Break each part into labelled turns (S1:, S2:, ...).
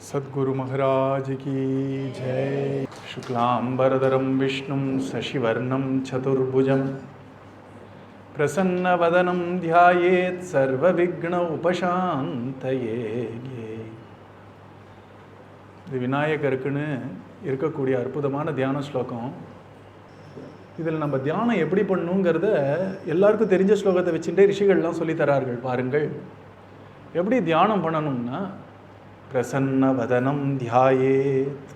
S1: सद्गुरु महाराज की जय। शुक्लांबरधरं विष्णुं शशिवर्णं चतुर्भुजं प्रसन्नवदनं ध्यायेत् सर्वविघ्न उपशान्तये। இது விநாயகருக்குன்னு இருக்கக்கூடிய அற்புதமான தியான ஸ்லோகம். இதில் நம்ம தியானம் எப்படி பண்ணணுங்கிறத எல்லாருக்கும் தெரிஞ்ச ஸ்லோகத்தை வச்சுட்டே ரிஷிகள்லாம் சொல்லித்தரார்கள். பாருங்கள், எப்படி தியானம் பண்ணணும்னா, பிரசன்னவதனம் தியாயேத்.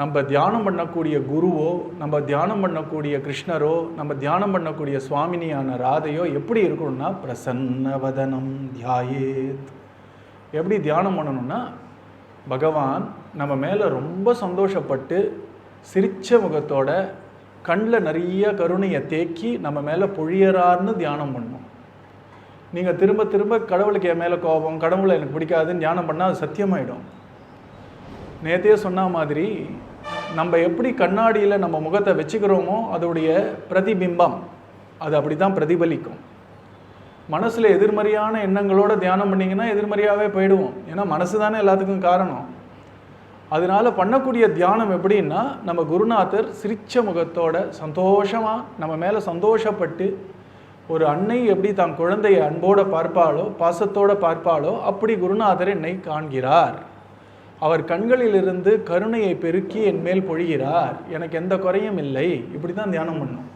S1: நம்ம தியானம் பண்ணக்கூடிய குருவோ, நம்ம தியானம் பண்ணக்கூடிய கிருஷ்ணரோ, நம்ம தியானம் பண்ணக்கூடிய சுவாமினியான ராதையோ எப்படி இருக்கணும்னா பிரசன்னவதனம் தியாயேத். எப்படி தியானம் பண்ணணும்னா, பகவான் நம்ம மேலே ரொம்ப சந்தோஷப்பட்டு சிரிச்ச முகத்தோட கண்ணில் நிறைய கருணையை தேக்கி நம்ம மேலே பொழியறார்னு தியானம் பண்ணணும். நீங்கள் திரும்ப திரும்ப கடவுளுக்கு என் மேலே கோபம், கடவுளை எனக்கு பிடிக்காதுன்னு தியானம் பண்ணால் அது சத்தியமாயிடும். நேற்றையே சொன்ன மாதிரி நம்ம எப்படி கண்ணாடியில் நம்ம முகத்தை வச்சுக்கிறோமோ அதோடைய பிரதிபிம்பம் அது அப்படி தான் பிரதிபலிக்கும். மனசில் எதிர்மறையான எண்ணங்களோட தியானம் பண்ணிங்கன்னா எதிர்மறையாகவே போயிடுவோம். ஏன்னா மனசு தானே எல்லாத்துக்கும் காரணம். அதனால பண்ணக்கூடிய தியானம் எப்படின்னா, நம்ம குருநாதர் சிரிச்ச முகத்தோட சந்தோஷமாக நம்ம மேலே சந்தோஷப்பட்டு, ஒரு அன்னை எப்படி தான் குழந்தையை அன்போடு பார்ப்பாளோ, பாசத்தோடு பார்ப்பாளோ, அப்படி குருநாதர் என்னை காண்கிறார். அவர் கண்களிலிருந்து கருணையை பெருக்கி என் மேல் பொழிகிறார். எனக்கு எந்த குறையும் இல்லை. இப்படி தான் தியானம் பண்ணணும்.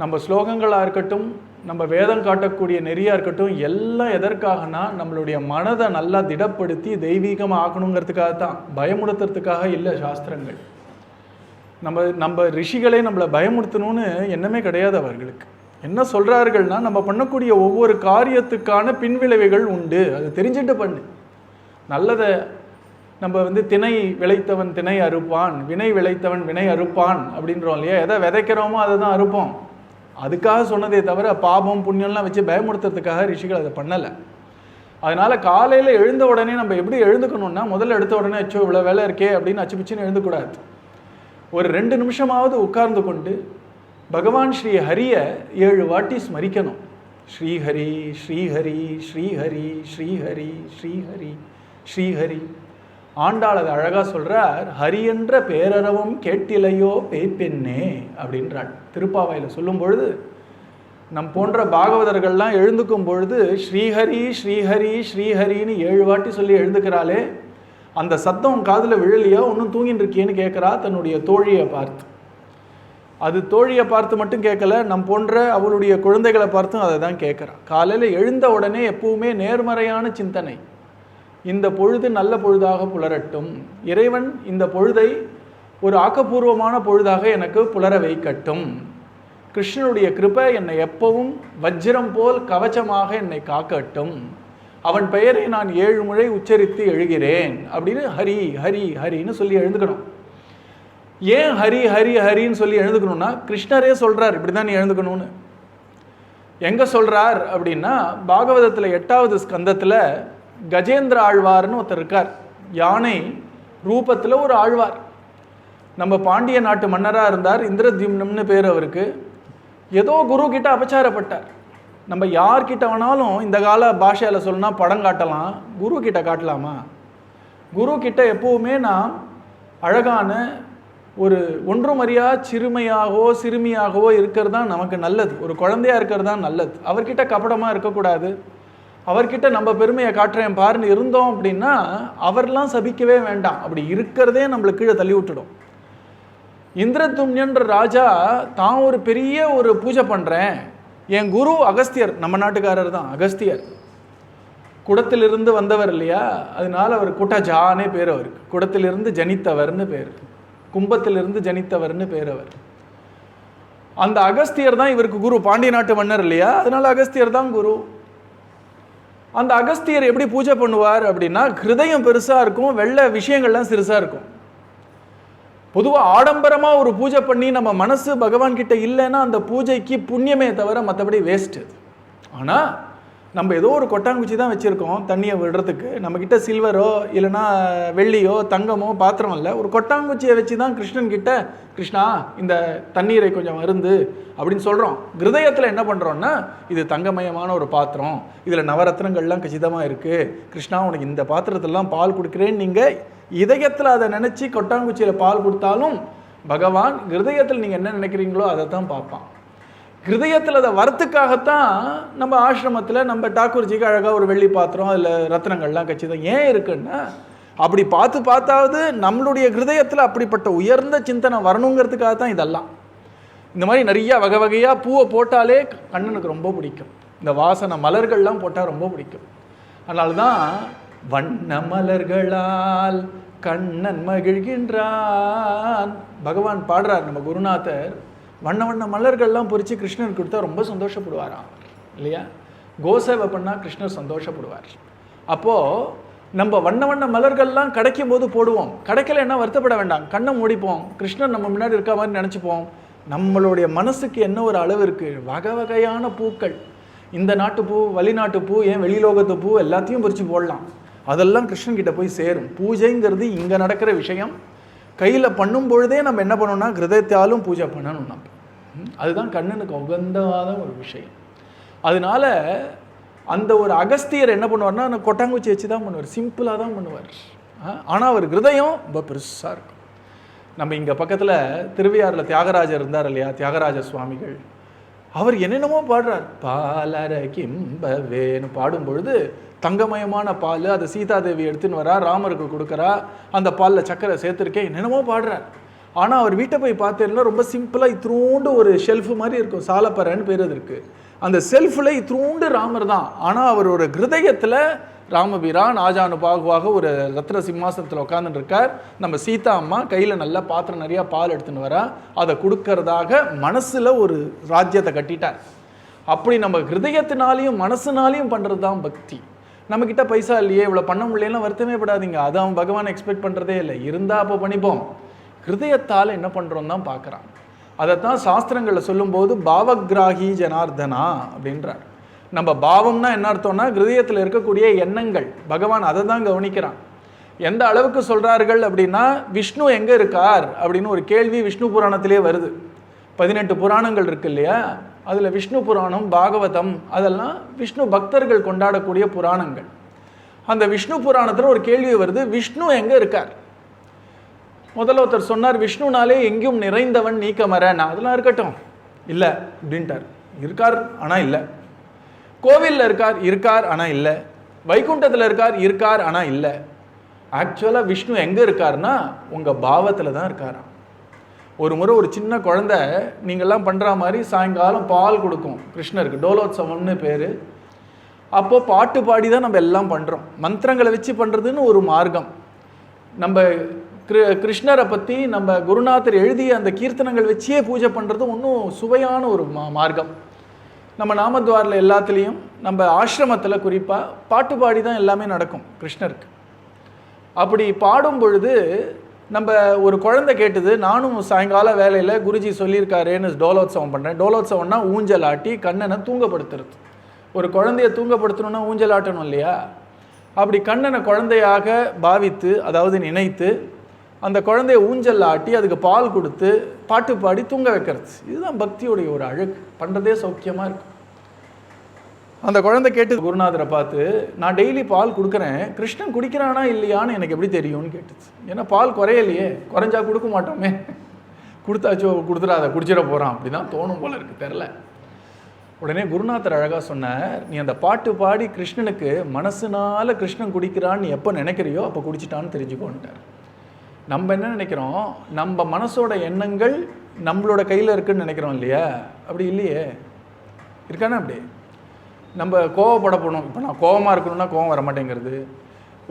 S1: நம்ம ஸ்லோகங்களாக இருக்கட்டும், நம்ம வேதம் காட்டக்கூடிய நெறியாக இருக்கட்டும், எல்லாம் எதற்காகனா நம்மளுடைய மனதை நல்லா திடப்படுத்தி தெய்வீகமாக ஆக்கணுங்கிறதுக்காக தான், பயமுடுத்துறதுக்காக இல்லை. சாஸ்திரங்கள் நம்ம ரிஷிகளே நம்மளை பயமுடுத்தணும்னு எண்ணமே கிடையாது. அவர்களுக்கு என்ன சொல்கிறார்கள்னா, நம்ம பண்ணக்கூடிய ஒவ்வொரு காரியத்துக்கான பின்விளைவுகள் உண்டு, அது தெரிஞ்சுட்டு பண்ணு. நல்லதை நம்ம திணை விளைத்தவன் திணை அறுப்பான், வினை விளைத்தவன் வினை அறுப்பான் அப்படின்றோம் இல்லையா? எதை விதைக்கிறோமோ அதை தான் அறுப்போம். அதுக்காக சொன்னதே தவிர பாபம் புண்ணியம்லாம் வச்சு பயமுடுத்துறதுக்காக ரிஷிகள் அதை பண்ணலை. அதனால் காலையில் எழுந்த உடனே நம்ம எப்படி எழுந்துக்கணும்னா, முதல்ல எடுத்த உடனே அச்சோ இவ்வளோ வேலை இருக்கே அப்படின்னு அச்சுப்பிச்சுன்னு எழுந்துக்கூடாது. ஒரு 2 நிமிஷமாவது உட்கார்ந்து கொண்டு பகவான் ஸ்ரீ ஹரியை 7 வாட்டி ஸ்மரிக்கணும். ஸ்ரீஹரி ஸ்ரீஹரி ஸ்ரீஹரி ஸ்ரீஹரி ஸ்ரீஹரி ஸ்ரீஹரி. ஆண்டாள் அதை அழகாக சொல்கிறார். ஹரி என்ற பேரறவும் கேட்டிலையோ பேய்பெண்ணே அப்படின்றாள். திருப்பாவையில் சொல்லும் பொழுது, நம் போன்ற பாகவதர்கள்லாம் எழுந்துக்கும் பொழுது ஸ்ரீஹரி ஸ்ரீஹரி ஸ்ரீஹரின்னு 7 வாட்டி சொல்லி எழுந்துக்கிறாளே, அந்த சத்தம் காதில் விழலையா, ஒன்றும் தூங்கின்னு இருக்கேன்னு கேட்குறா தன்னுடைய தோழியை பார்த்து. அது தோழியை பார்த்து மட்டும் கேட்கல, நம் போன்ற அவளுடைய குழந்தைகளை பார்த்தும் அதை தான் கேட்குறா. காலையில் எழுந்த உடனே எப்பவுமே நேர்மறையான சிந்தனை. இந்த பொழுது நல்ல பொழுதாக புலரட்டும், இறைவன் இந்த பொழுதை ஒரு ஆக்கப்பூர்வமான பொழுதாக எனக்கு புலர வைக்கட்டும், கிருஷ்ணனுடைய கிருபை என்னை எப்பவும் வஜ்ரம் போல் கவச்சமாக என்னை காக்கட்டும், அவன் பெயரை நான் 7 முறை உச்சரித்து எழுகிறேன் அப்படின்னு ஹரி ஹரி ஹரின்னு சொல்லி எழுந்துக்கணும். ஏன் ஹரி ஹரி ஹரின்னு சொல்லி எழுந்துக்கணும்னா, கிருஷ்ணரே சொல்கிறார் இப்படி தான் நீ எழுந்துக்கணும்னு. எங்கே சொல்கிறார் அப்படின்னா, பாகவதத்தில் 8வது ஸ்கந்தத்தில் கஜேந்திர ஆழ்வார்னு ஒருத்தர் இருக்கார். யானை ரூபத்தில் ஒரு ஆழ்வார். நம்ம பாண்டிய நாட்டு மன்னராக இருந்தார். இந்திரத்யும்னு பேர் அவருக்கு. ஏதோ குரு கிட்ட அபச்சாரப்பட்டார். நம்ம யார்கிட்ட வேணாலும் இந்த கால பாஷையில் சொல்லணும்னா படம் காட்டலாம், குரு கிட்ட காட்டலாமா? குரு கிட்ட எப்போவுமே நாம் அழகான ஒரு ஒன்றுமறியா சிறுமையாகவோ சிறுமியாகவோ இருக்கிறது தான் நமக்கு நல்லது. ஒரு குழந்தையாக இருக்கிறது தான் நல்லது. அவர்கிட்ட கபடமாக இருக்கக்கூடாது. அவர்கிட்ட நம்ம பெருமையை காட்டுறேன் பாருன்னு இருந்தோம் அப்படின்னா அவர்லாம் சபிக்கவே வேண்டாம். அப்படி இருக்கிறதே நம்மளுக்கு கீழே தள்ளி விட்டுடும். இந்திரதும்யன்ற ராஜா தான் ஒரு பெரிய ஒரு பூஜை பண்ணுறேன், என் குரு அகஸ்தியர், நம்ம நாட்டுக்காரர் தான் அகஸ்தியர், குடத்திலிருந்து வந்தவர் இல்லையா, அதனால அவர் குட்டஜானே பேர். அவருக்கு குடத்திலிருந்து ஜனித்தவர்னு பேர், கும்பத்திலிருந்து ஜனித்தவர்னு பேர் அவர். அந்த அகஸ்தியர் தான் இவருக்கு குரு. பாண்டிய நாட்டு மன்னர் இல்லையா, அதனால அகஸ்தியர் தான் குரு. அந்த அகஸ்தியர் எப்படி பூஜை பண்ணுவார் அப்படின்னா, ஹிருதயம் பெருசாக இருக்கும், வெள்ளை விஷயங்கள்லாம் சிறுசாக இருக்கும். பொதுவாக ஆடம்பரமாக ஒரு பூஜை பண்ணி நம்ம மனசு பகவான் கிட்ட இல்லைன்னா அந்த பூஜைக்கு புண்ணியமே தவிர மற்றபடி வேஸ்ட்டு. ஆனால் நம்ம ஏதோ ஒரு கொட்டாங்குச்சி தான் வச்சுருக்கோம் தண்ணியை விடுறதுக்கு. நம்மக்கிட்ட சில்வரோ இல்லைன்னா வெள்ளியோ தங்கமோ பாத்திரம் இல்லை, ஒரு கொட்டாங்குச்சியை வச்சு தான் கிருஷ்ணன் கிட்ட கிருஷ்ணா இந்த தண்ணீரை கொஞ்சம் மருந்து அப்படின்னு சொல்கிறோம். ஹிருதயத்தில் என்ன பண்ணுறோன்னா இது தங்கமயமான ஒரு பாத்திரம், இதில் நவரத்னங்கள்லாம் கச்சிதமாக இருக்குது, கிருஷ்ணா உனக்கு இந்த பாத்திரத்திலலாம் பால் கொடுக்குறேன்னு நீங்கள் இதயத்தில் அதை நினச்சி கொட்டாங்குச்சியில் பால் கொடுத்தாலும் பகவான் ஹிருதயத்தில் நீங்கள் என்ன நினைக்கிறீங்களோ அதை தான் பார்ப்பான். ஹிருதயத்தில் அதை வரத்துக்காகத்தான் நம்ம ஆசிரமத்தில் நம்ம டாக்கூர்ஜிக்கு அழகாக ஒரு வெள்ளி பாத்திரம் அதில் ரத்னங்கள்லாம் கச்சிதம் ஏன் இருக்குன்னா அப்படி பார்த்தாவது நம்மளுடைய ஹிருதயத்தில் அப்படிப்பட்ட உயர்ந்த சிந்தனை வரணுங்கிறதுக்காக தான் இதெல்லாம். இந்த மாதிரி நிறைய வகை வகையாக பூவை போட்டாலே கண்ணனுக்கு ரொம்ப பிடிக்கும். இந்த வாசனை மலர்கள்லாம் போட்டால் ரொம்ப பிடிக்கும். அதனால தான் வண்ண மலர்களால் கண்ணன் மகிழ்கின்றான் பகவான் பாடுறார். நம்ம குருநாதர் வண்ண வண்ண மலர்கள்லாம் பொறிச்சு கிருஷ்ணருக்கு கொடுத்தா ரொம்ப சந்தோஷப்படுவாராம் இல்லையா? கோசேவை பண்ணால் கிருஷ்ணர் சந்தோஷப்படுவார். அப்போது நம்ம வண்ண வண்ண மலர்கள்லாம் கிடைக்கும் போது போடுவோம், கிடைக்கலன்னா வருத்தப்பட வேண்டாம், கண்ணை மூடிப்போம், கிருஷ்ணர் நம்ம முன்னாடி இருக்க மாதிரி நினச்சிப்போம். நம்மளுடைய மனசுக்கு என்ன ஒரு அளவு இருக்குது, வகை வகையான பூக்கள், இந்த நாட்டு பூ வெளிநாட்டு பூ ஏன் வெளிலோகத்து பூ எல்லாத்தையும் பொறிச்சு போடலாம், அதெல்லாம் கிருஷ்ணன்கிட்ட போய் சேரும். பூஜைங்கிறது இங்கே நடக்கிற விஷயம். கையில் பண்ணும் பொழுதே நம்ம என்ன பண்ணணும்னா ஹிருதயத்தாலும் பூஜை பண்ணணும். நம்ம அதுதான் கண்ணனுக்கு உகந்தவாத ஒரு விஷயம். அதனால அந்த ஒரு அகஸ்தியர் என்ன பண்ணுவார்னா அந்த கொட்டாங்குச்சி வச்சு தான் பண்ணுவார், சிம்பிளாக தான் பண்ணுவார். ஆனால் அவர் ஹிருதயம் ரொம்ப பெருசாக இருக்கும். நம்ம இங்கே பக்கத்தில் திருவையாறில் தியாகராஜர் இருந்தார் இல்லையா, தியாகராஜ சுவாமிகள், அவர் என்னென்னமோ பாடுறார். பாலர கிம்பவேன்னு பாடும்பொழுது தங்கமயமான பால், அதை சீதாதேவி எடுத்துன்னு வரா, ராமருக்கு கொடுக்குறா, அந்த பாலில் சக்கரை சேர்த்துருக்கேன், என்னென்னமோ பாடுறார். ஆனால் அவர் வீட்டை போய் பார்த்தேன்னா ரொம்ப சிம்பிளாக இத்திரூண்டு ஒரு ஷெல்ஃபு மாதிரி இருக்கும், சாலப்பறன்னு பேர் இருக்குது. அந்த செல்ஃபில் இத்திரூண்டு ராமர் தான். ஆனால் அவர் ஒரு ஹிருதயத்தில் ராமபிரான் ஆஜானுபாகுவாக ஒரு ரத்ன சிம்மாசனத்தில் உட்காந்துட்டு இருக்கார். நம்ம சீதா அம்மா கையில் நல்ல பாத்திரம் நிறையா பால் எடுத்துன்னு வரா, அதை கொடுக்கறதாக மனசில் ஒரு ராஜ்யத்தை கட்டிட்டார். அப்படி நம்ம ஹிருதயத்தினாலையும் மனசுனாலையும் பண்ணுறது தான் பக்தி. நம்மக்கிட்ட பைசா இல்லையே, இவ்வளோ பண்ண முடியலாம் வருத்தமே படாதீங்க, அதை அவன் பகவான் எக்ஸ்பெக்ட் பண்ணுறதே இல்லை. இருந்தால் அப்போ பண்ணிப்போம். ஹிருதயத்தால் என்ன பண்ணுறோம் தான் பார்க்குறான். அதைத்தான் சாஸ்திரங்களில் சொல்லும்போது பாவகிராகி ஜனார்தனா அப்படின்றார். நம்ம பாவம்னா என்ன அர்த்தம்னா ஹிருதயத்தில் இருக்கக்கூடிய எண்ணங்கள், பகவான் அதை தான் கவனிக்கிறான். எந்த அளவுக்கு சொல்கிறார்கள் அப்படின்னா விஷ்ணு எங்கே இருக்கார் அப்படின்னு ஒரு கேள்வி விஷ்ணு புராணத்திலே வருது. 18 புராணங்கள் இருக்கு இல்லையா, அதில் விஷ்ணு புராணம் பாகவதம் அதெல்லாம் விஷ்ணு பக்தர்கள் கொண்டாடக்கூடிய புராணங்கள். அந்த விஷ்ணு புராணத்தில் ஒரு கேள்வி வருது, விஷ்ணு எங்கே இருக்கார்? முதல்ல ஒருத்தர் சொன்னார் விஷ்ணுனாலே எங்கேயும் நிறைந்தவன் நீக்கமரன், அதெல்லாம் இருக்கட்டும், இல்லை அப்படின்ட்டார். இருக்கார் ஆனால் இல்லை. கோவிலில் இருக்கார் ஆனால் இல்லை. வைகுண்டத்தில் இருக்கார் ஆனால் இல்லை. ஆக்சுவலாக விஷ்ணு எங்கே இருக்கார்னா உங்கள் பாவத்தில் தான் இருக்காராம். ஒரு முறை ஒரு சின்ன குழந்தை நீங்கள்லாம் பண்ணுற மாதிரி சாயங்காலம் பால் கொடுக்கும் கிருஷ்ணருக்கு, டோலோத்சவம்னு பேர். அப்போது பாட்டு பாடி தான் நம்ம எல்லாம் பண்ணுறோம், மந்திரங்களை வச்சு பண்ணுறதுன்னு ஒரு மார்க்கம். நம்ம கிருஷ்ணரை பற்றி நம்ம குருநாதர் எழுதிய அந்த கீர்த்தனங்கள் வச்சே பூஜை பண்ணுறது இன்னும் சுவையான ஒரு மார்க்கம். நம்ம நாமத்வாரில் எல்லாத்துலேயும் நம்ம ஆசிரமத்தில் குறிப்பாக பாட்டு பாடி தான் எல்லாமே நடக்கும் கிருஷ்ணருக்கு. அப்படி பாடும் பொழுது நம்ம ஒரு குழந்தை கேட்டது, நானும் சாயங்கால வேலையில் குருஜி சொல்லியிருக்காருன்னு டோலோத்சவம் பண்ணுறேன். டோலோத்சவம்னா ஊஞ்சல் ஆட்டி கண்ணனை தூங்கப்படுத்துறது. ஒரு குழந்தைய தூங்கப்படுத்தணுன்னா ஊஞ்சல் ஆட்டணும் இல்லையா? அப்படி கண்ணனை குழந்தையாக பாவித்து, அதாவது நினைத்து, அந்த குழந்தைய ஊஞ்சல் ஆட்டி அதுக்கு பால் கொடுத்து பாட்டு பாடி தூங்க வைக்கிறது. இதுதான் பக்தியுடைய ஒரு அழகு. பண்ணுறதே சௌக்கியமாக இருக்கு. அந்த குழந்தை கேட்டு குருநாதரை பார்த்து, நான் டெய்லி பால் கொடுக்குறேன், கிருஷ்ணன் குடிக்கிறானா இல்லையான்னு எனக்கு எப்படி தெரியும்னு கேட்டுச்சு. ஏன்னா பால் குறையலையே, குறைஞ்சா கொடுக்க மாட்டோமே, கொடுத்தாச்சோ கொடுத்துடாத குடிச்சிட போகிறான் அப்படி தான் தோணும் போல இருக்குது, தெரில. உடனே குருநாதர் அழகாக சொன்னார், நீ அந்த பாட்டு பாடி கிருஷ்ணனுக்கு மனசுனால கிருஷ்ணன் குடிக்கிறான்னு நீ எப்போ நினைக்கிறியோ அப்போ குடிச்சிட்டான்னு தெரிஞ்சுக்கோன்ட்டார். நம்ம என்ன நினைக்கிறோம், நம்ம மனசோட எண்ணங்கள் நம்மளோட கையில் இருக்குன்னு நினைக்கிறோம் இல்லையா? அப்படி இல்லையே. இருக்கானே அப்படி? நம்ம கோவப்பட போகணும். இப்போ நான் கோவமாக இருக்கணும்னா கோவம் வரமாட்டேங்கிறது.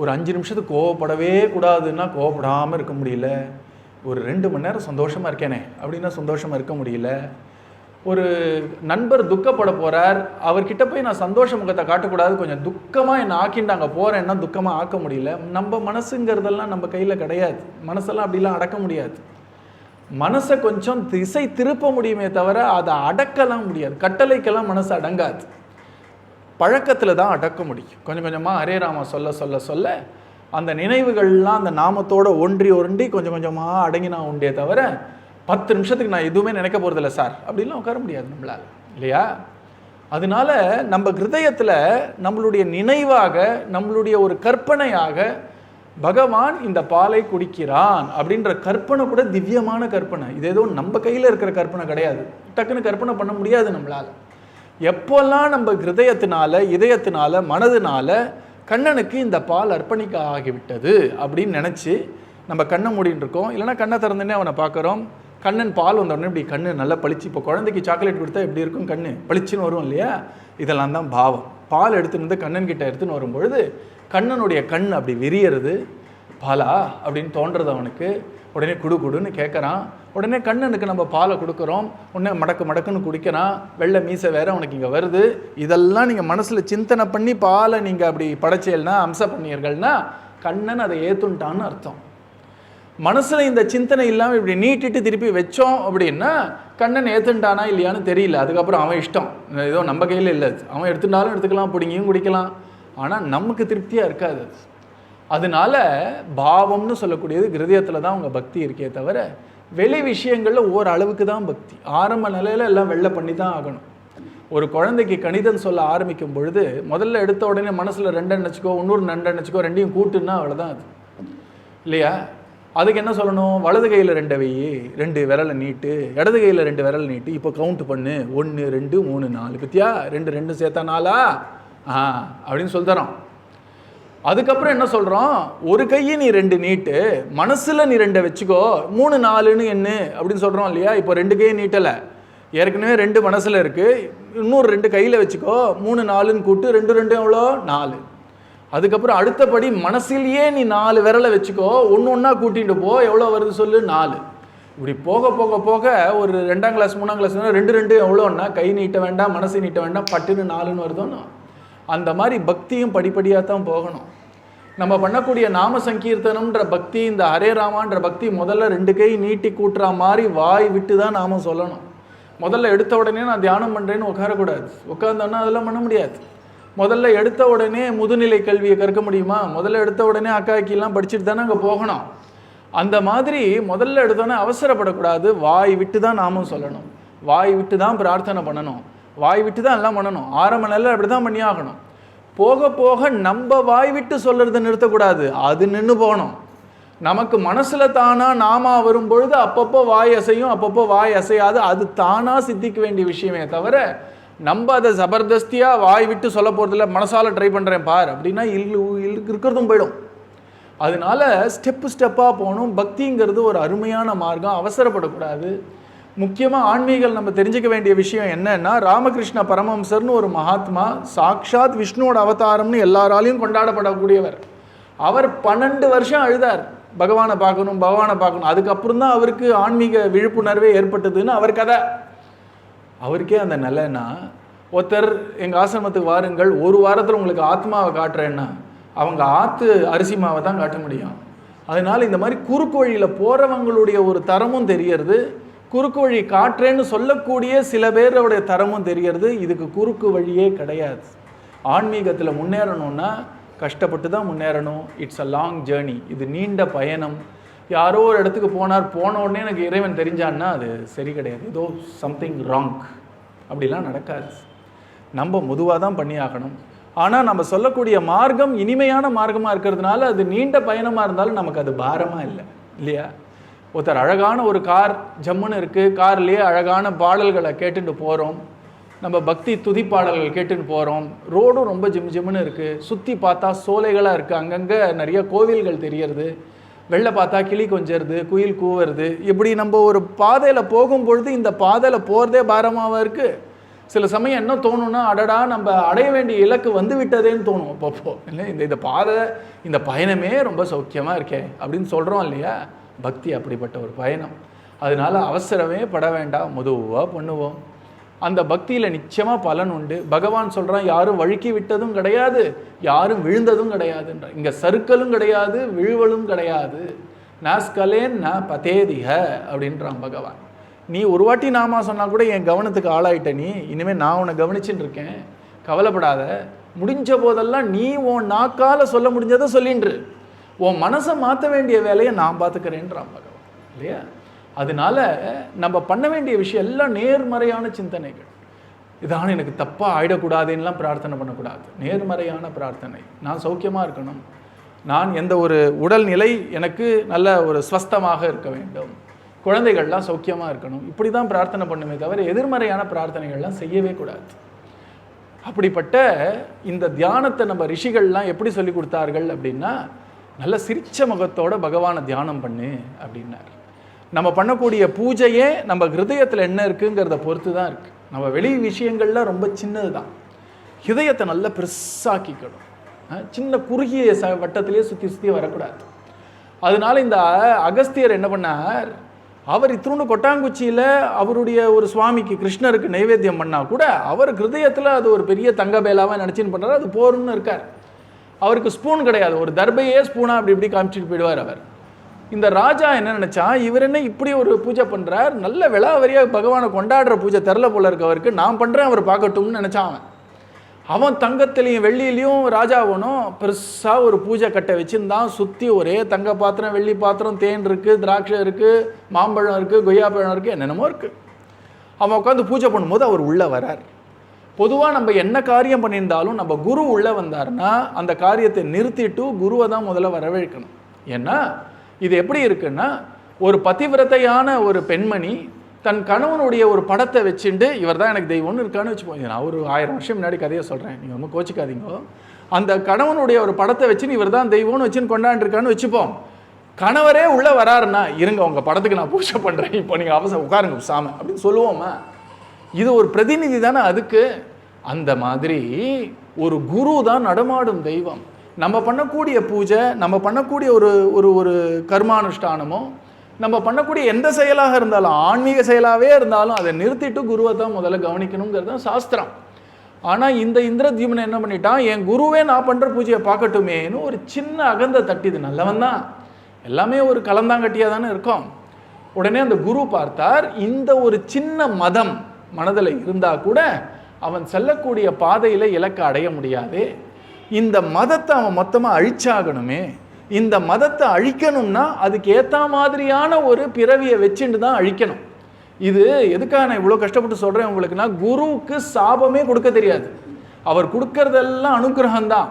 S1: ஒரு 5 நிமிஷத்துக்கு கோவப்படவே கூடாதுன்னா கோவப்படாமல் இருக்க முடியல. ஒரு 2 மணி நேரம் சந்தோஷமாக இருக்கேனே அப்படின்னா சந்தோஷமாக இருக்க முடியல. ஒரு நண்பர் துக்கப்பட போகிறார், அவர்கிட்ட போய் நான் சந்தோஷ முகத்தை காட்டக்கூடாது, கொஞ்சம் துக்கமாக என்னை ஆக்கிண்டாங்க போகிறேன்னா துக்கமாக ஆக்க முடியல. நம்ம மனசுங்கிறதெல்லாம் நம்ம கையில் கிடையாது. மனசெல்லாம் அப்படிலாம் அடக்க முடியாது. மனசை கொஞ்சம் திசை திருப்ப முடியுமே தவிர அதை அடக்கலாம் முடியாது. கட்டளைக்கெல்லாம் மனசு அடங்காது. பழக்கத்தில் தான் அடக்க முடியும். கொஞ்சம் கொஞ்சமாக ஹரே ராமா சொல்ல சொல்ல சொல்ல அந்த நினைவுகள்லாம் அந்த நாமத்தோடு ஒன்றி கொஞ்சம் கொஞ்சமாக அடங்கினா உண்டே தவிர 10 நிமிஷத்துக்கு நான் எதுவுமே நினைக்க போகிறதில்ல சார் அப்படின்லாம் உட்கார முடியாது நம்மளால், இல்லையா? அதனால நம்ம ஹிருதயத்தில் நம்மளுடைய நினைவாக, நம்மளுடைய ஒரு கற்பனையாக பகவான் இந்த பாலை குடிக்கிறான் அப்படின்ற கற்பனை கூட திவ்யமான கற்பனை. இது ஏதோ நம்ம கையில் இருக்கிற கற்பனை கிடையாது, டக்குன்னு கற்பனை பண்ண முடியாது நம்மளால். எப்போல்லாம் நம்ம ஹிருதயத்தினால, இதயத்தினால, மனதினால கண்ணனுக்கு இந்த பால் அர்ப்பணிக்க ஆகிவிட்டது அப்படின்னு நினச்சி நம்ம கண்ணை மூடின்னு இருக்கோம், இல்லைனா கண்ணை திறந்துன்னே அவனை பார்க்குறோம். கண்ணன் பால் வந்தோடனே இப்படி கண்ணு நல்லா பளிச்சு, இப்போ குழந்தைக்கு சாக்லேட் கொடுத்தா எப்படி இருக்கும், கண்ணு பளிச்சுன்னு வரும் இல்லையா? இதெல்லாம் தான் பாவம். பால் எடுத்துன்னு வந்து கண்ணன் கிட்ட எடுத்துன்னு வரும்பொழுது கண்ணனுடைய கண் அப்படி விரியறது, பாலா அப்படின்னு தோன்றது அவனுக்கு. உடனே குடுன்னு கேட்குறான். உடனே கண்ணனுக்கு நம்ம பாலை கொடுக்குறோம், உடனே மடக்குன்னு குடிக்கிறான். வெள்ளை மீசை வேற அவனுக்கு இங்கே வருது. இதெல்லாம் நீங்கள் மனசில் சிந்தனை பண்ணி பாலை நீங்கள் அப்படி படைச்சேல்னா, அம்ச பண்ணியர்கள்னா கண்ணன் அதை ஏற்றுன்ட்டான்னு அர்த்தம். மனசில் இந்த சிந்தனை இல்லாமல் இப்படி நீட்டிட்டு திருப்பி வச்சோம் அப்படின்னா கண்ணன் ஏற்றுண்டானா இல்லையான்னு தெரியல. அதுக்கப்புறம் அவன் இஷ்டம், ஏதோ நம்ம கையில் இல்லை. அவன் எடுத்துட்டாலும் எடுத்துக்கலாம், பிடிங்கியும் குடிக்கலாம், ஆனால் நமக்கு திருப்தியாக இருக்காது. அதனால பாவம்னு சொல்லக்கூடியது ஹிருதயத்தில் தான் உங்கள் பக்தி இருக்கே தவிர வெளி விஷயங்களில் ஓர் அளவுக்கு தான் பக்தி. ஆரம்ப நிலையில் எல்லாம் வெள்ளை பண்ணி தான் ஆகணும். ஒரு குழந்தைக்கு கணிதம் சொல்ல ஆரம்பிக்கும் பொழுது முதல்ல எடுத்த உடனே மனசில் 2 நினச்சிக்கோ, இன்னொரு 2 நினச்சிக்கோ, 2ஐயும் கூட்டுன்னா அவ்வளோதான் அது, இல்லையா? அதுக்கு என்ன சொல்லணும்? வலது கையில் 2 வை, 2 விரலை நீட்டு, இடது கையில் 2 விரல் நீட்டு, இப்போ கவுண்ட் பண்ணு, 1 2 3 4, பத்தியா 2 சேர்த்தா 4 அப்படின்னு சொல்லித்தரோம். அதுக்கப்புறம் என்ன சொல்கிறோம்? ஒரு கையை நீ 2 நீட்டு, மனசில் நீ 2 வச்சுக்கோ, 3 4ன்னு என்ன அப்படின்னு சொல்கிறோம் இல்லையா? இப்போ 2 கையை நீட்டலை, ஏற்கனவே 2 மனசில் இருக்குது, இன்னொரு 2 கையில் வச்சுக்கோ, 3 4ன்னு கூட்டு, 2 2 எவ்வளோ 4. அதுக்கப்புறம் அடுத்தபடி மனசிலேயே நீ 4 விரலை வச்சுக்கோ, ஒன்றா கூட்டிகிட்டு போ, எவ்வளோ வருது சொல்லு 4. இப்படி போக போக போக ஒரு 2ஆம் கிளாஸ் 3ஆம் கிளாஸ் 2 2 எவ்வளோன்னா கை நீட்ட வேண்டாம், மனசு நீட்ட வேண்டாம், பட்டுன்னு 4ன்னு வருதோன்னா. அந்த மாதிரி பக்தியும் படிப்படியாக தான் போகணும். நம்ம பண்ணக்கூடிய நாம சங்கீர்த்தனம்ன்ற பக்தி, இந்த ஹரே ராமான்ற பக்தி முதல்ல 2 கை நீட்டி கூட்டுற மாதிரி வாய் விட்டு தான் நாம சொல்லணும். முதல்ல எடுத்த உடனே நான் தியானம் பண்ணுறேன்னு உட்காரக்கூடாது. உட்காந்தோன்னா அதெல்லாம் பண்ண முடியாது. முதல்ல எடுத்த உடனே முதுநிலை கல்வியை கற்க முடியுமா? முதல்ல எடுத்த உடனே அக்காக்கிலாம் படிச்சுட்டு தானே அங்கே போகணும். அந்த மாதிரி முதல்ல எடுத்தோடனே அவசரப்படக்கூடாது. வாய் விட்டு தான் நாமும் சொல்லணும், வாய் விட்டு தான் பிரார்த்தனை பண்ணணும், வாய் விட்டு தான் எல்லாம் பண்ணணும். ஆரம்ப நிலையில் அப்படி தான் பண்ணி ஆகணும். போக போக நம்ம வாய் விட்டு சொல்கிறத நிறுத்தக்கூடாது, அது நின்று போகணும். நமக்கு மனசில் தானாக நாமா வரும்பொழுது அப்பப்போ வாய் அசையும், அப்பப்போ வாய் அசையாது. அது தானாக சித்திக்க வேண்டிய விஷயமே தவிர நம்ம அதை ஜபர்தஸ்தியாக வாய் விட்டு சொல்ல போகிறதில்ல, மனசால் ட்ரை பண்ணுறேன் பார் அப்படின்னா இருக்கிறதும் போயிடும். அதனால ஸ்டெப்பாக போகணும். பக்திங்கிறது ஒரு அருமையான மார்க்கம், அவசரப்படக்கூடாது. முக்கியமாக ஆன்மீகம் நம்ம தெரிஞ்சுக்க வேண்டிய விஷயம் என்னன்னா, ராமகிருஷ்ண பரமஹம்சர்னு ஒரு மகாத்மா, சாக்ஷாத் விஷ்ணுவோட அவதாரம்னு எல்லாராலையும் கொண்டாடப்படக்கூடியவர். அவர் 12 வருஷம் அழுதார், பகவானை பார்க்கணும். அதுக்கப்புறம் தான் அவருக்கு ஆன்மீக விழிப்புணர்வே ஏற்பட்டதுன்னு அவர் கதை. அவருக்கே அந்த நிலைன்னா, ஒருத்தர் எங்கள் ஆசிரமத்துக்கு வாருங்கள், 1 வாரத்தில் உங்களுக்கு ஆத்மாவை காட்டுறேன்னா அவங்க ஆற்று அரிசி மாவை தான் காட்ட முடியும். அதனால் இந்த மாதிரி குறுக்கு வழியில் போகிறவங்களுடைய ஒரு தரமும் தெரியறது, குறுக்கு வழி காட்டுறேன்னு சொல்லக்கூடிய சில பேருடைய தரமும் தெரியறது. இதுக்கு குறுக்கு வழியே கிடையாது. ஆன்மீகத்தில் முன்னேறணும்னா கஷ்டப்பட்டு தான் முன்னேறணும். இட்ஸ் அ லாங் ஜேர்னி, இது நீண்ட பயணம். யாரோ ஒரு இடத்துக்கு போன உடனே எனக்கு இறைவன் தெரிஞ்சான்னா அது சரி கிடையாது, ஏதோ சம்திங் ராங். அப்படிலாம் நடக்காது. நம்ம மெதுவாக தான் பண்ணி ஆகணும். ஆனால் நம்ம சொல்லக்கூடிய மார்க்கம் இனிமையான மார்க்கமாக இருக்கிறதுனால அது நீண்ட பயணமாக இருந்தாலும் நமக்கு அது பாரமாக இல்லை, இல்லையா? ஒருத்தர் அழகான ஒரு கார் ஜம்முன்னு இருக்குது, கார்லேயே அழகான பாடல்களை கேட்டுட்டு போகிறோம், நம்ம பக்தி துதி பாடல்கள் கேட்டுன்னு போகிறோம். ரோடும் ரொம்ப ஜிம்முன்னு இருக்குது, சுற்றி பார்த்தா சோலைகளாக இருக்குது, அங்கங்கே நிறைய கோவில்கள் தெரியறது, வெளில பார்த்தா கிளி கொஞ்சிறது, குயில் கூவுறது. இப்படி நம்ம ஒரு பாதையில் போகும்பொழுது இந்த பாதையில் போகிறதே பாரமாக இருக்குது. சில சமயம் என்ன தோணுன்னா, அடடா நம்ம அடைய வேண்டிய இலக்கு வந்து விட்டதேன்னு தோணும் அப்பப்போ. இல்லை, இந்த பயணமே ரொம்ப சௌக்கியமாக இருக்கே அப்படின்னு சொல்கிறோம் இல்லையா? பக்தி அப்படிப்பட்ட ஒரு பயணம். அதனால அவசரமே பட வேண்டாம், மெதுவாக பண்ணுவோம். அந்த பக்தியில் நிச்சயமாக பலன் உண்டு. பகவான் சொல்கிறான், யாரும் வழுக்கி விட்டதும் கிடையாது, யாரும் விழுந்ததும் கிடையாதுன்ற. இங்கே சறுக்கலும் கிடையாது, விழுவலும் கிடையாது. நாஸ்கலேன் ந பதேதிக அப்படின்றான் பகவான். நீ ஒரு வாட்டி நாமா சொன்னால் கூட என் கவனத்துக்கு ஆளாயிட்ட, நீ இனிமேல் நான் உன்னை கவனிச்சுட்டு இருக்கேன். கவலைப்படாத, முடிஞ்ச போதெல்லாம் நீ உன் நாக்கால் சொல்ல முடிஞ்சதை சொல்லின்று, உன் மனசை மாற்ற வேண்டிய வேலையை நான் பார்த்துக்கிறேன்றான் பகவான் இல்லையா. அதனால நம்ம பண்ண வேண்டிய விஷயம் எல்லாம் நேர்மறையான சிந்தனைகள். இதான எனக்கு தப்பாக ஆயிடக்கூடாதுன்னெலாம் பிரார்த்தனை பண்ணக்கூடாது. நேர்மறையான பிரார்த்தனை, நான் சௌக்கியமாக இருக்கணும், நான் எந்த ஒரு உடல்நிலை எனக்கு நல்ல ஒரு ஸ்வஸ்தமாக இருக்க வேண்டும், குழந்தைகள்லாம் சௌக்கியமாக இருக்கணும், இப்படி தான் பிரார்த்தனை பண்ணுமே தவிர எதிர்மறையான பிரார்த்தனைகள்லாம் செய்யவே கூடாது. அப்படிப்பட்ட இந்த தியானத்தை நம்ம ரிஷிகள்லாம் எப்படி சொல்லி கொடுத்தார்கள் அப்படின்னா, நல்ல சிரிச்ச முகத்தோட பகவானை தியானம் பண்ணு அப்படின்னார். நம்ம பண்ணக்கூடிய பூஜையே நம்ம ஹிருதயத்தில் என்ன இருக்குங்கிறத பொறுத்து தான் இருக்குது. நம்ம வெளி விஷயங்கள்லாம் ரொம்ப சின்னது தான், ஹிருதயத்தை நல்லா பெருசாக்கிக்கணும். சின்ன குறுகிய வட்டத்திலே சுற்றி வரக்கூடாது. அதனால இந்த அகஸ்தியர் என்ன பண்ணார், அவர் இத்திருண்டு கொட்டாங்குச்சியில் அவருடைய ஒரு சுவாமிக்கு கிருஷ்ணருக்கு நைவேத்தியம் பண்ணால் கூட அவர் ஹிருதயத்தில் அது ஒரு பெரிய தங்க பேலாவாக நினச்சின்னு பண்ணுறாரு, அது போருன்னு இருக்கார். அவருக்கு ஸ்பூன் கிடையாது, ஒரு தர்பையே ஸ்பூனாக அப்படி இப்படி காமிச்சிட்டு போயிடுவார் அவர். இந்த ராஜா என்ன நினச்சா, இவர் என்ன இப்படி ஒரு பூஜை பண்ணுறார், நல்ல விளாவரியாக பகவானை கொண்டாடுற பூஜை தெரில போல இருக்கவருக்கு, நான் பண்ணுறேன் அவர் பார்க்கட்டும்னு நினச்சான். அவன் தங்கத்துலேயும் வெள்ளியிலையும் ராஜாவனும் பெருசாக ஒரு பூஜை கட்டை வச்சுருந்தான். சுற்றி ஒரே தங்க பாத்திரம், வெள்ளி பாத்திரம், தேன் இருக்குது, திராட்சை இருக்குது, மாம்பழம் இருக்குது, கொய்யாப்பழம் இருக்குது, என்னென்னமோ இருக்குது. அவன் உட்காந்து பூஜை பண்ணும்போது அவர் உள்ளே வரார். பொதுவாக நம்ம என்ன காரியம் பண்ணியிருந்தாலும் நம்ம குரு உள்ளே வந்தார்னா அந்த காரியத்தை நிறுத்திட்டு குருவை தான் முதல்ல வரவேற்கணும். ஏன்னா இது எப்படி இருக்குன்னா, ஒரு பதிவிரதையான ஒரு பெண்மணி தன் கணவனுடைய ஒரு படத்தை வச்சுட்டு இவர் தான் எனக்கு தெய்வம்னு இருக்கான்னு வச்சுப்போம். நான் ஒரு 1000 வருஷம் முன்னாடி கதையை சொல்கிறேன், நீங்கள் ரொம்ப கோச்சிக்காதீங்க. அந்த கணவனுடைய ஒரு படத்தை வச்சுன்னு இவர் தான் தெய்வம்னு வச்சுன்னு கொண்டாண்டுருக்கான்னு வச்சுப்போம். கணவரே உள்ளே வராருன்னா, இருங்க உங்கள் படத்துக்கு நான் பூஜை பண்ணுறேன், இப்போ நீங்கள் அவசரம் உட்காருங்க சாமி அப்படின்னு சொல்லுவோமா? இது ஒரு பிரதிநிதி தானே அதுக்கு. அந்த மாதிரி ஒரு குரு தான் நடமாடும் தெய்வம். நம்ம பண்ணக்கூடிய பூஜை, நம்ம பண்ணக்கூடிய ஒரு ஒரு ஒரு கர்மானுஷ்டானமோ, நம்ம பண்ணக்கூடிய எந்த செயலாக இருந்தாலும், ஆன்மீக செயலாகவே இருந்தாலும் அதை நிறுத்திட்டு குருவை தான் முதல்ல கவனிக்கணுங்கிறது தான் சாஸ்திரம். ஆனால் இந்த இந்திரத்யும்னன் என்ன பண்ணிட்டான், என் குருவே நான் பண்ணுற பூஜையை பார்க்கட்டுமேன்னு ஒரு சின்ன அகந்த தட்டிது. நல்லவன் தான், எல்லாமே ஒரு கலந்தாங்கட்டியாக தானே இருக்கும். உடனே அந்த குரு பார்த்தார், இந்த ஒரு சின்ன மதம் மனதில் இருந்தால் கூட அவன் செல்லக்கூடிய பாதையில் இலக்கை அடைய முடியாது. இந்த மதத்தை அவன் மொத்தமாக அழிச்சாகணுமே. இந்த மதத்தை அழிக்கணும்னா அதுக்கு ஏற்ற மாதிரியான ஒரு பிறவியை வச்சுட்டு தான் அழிக்கணும். இது எதுக்காக நான் இவ்வளோ கஷ்டப்பட்டு சொல்கிறேன் உங்களுக்குன்னா, குருவுக்கு சாபமே கொடுக்க தெரியாது. அவர் கொடுக்கறதெல்லாம் அனுகிரகம்தான்.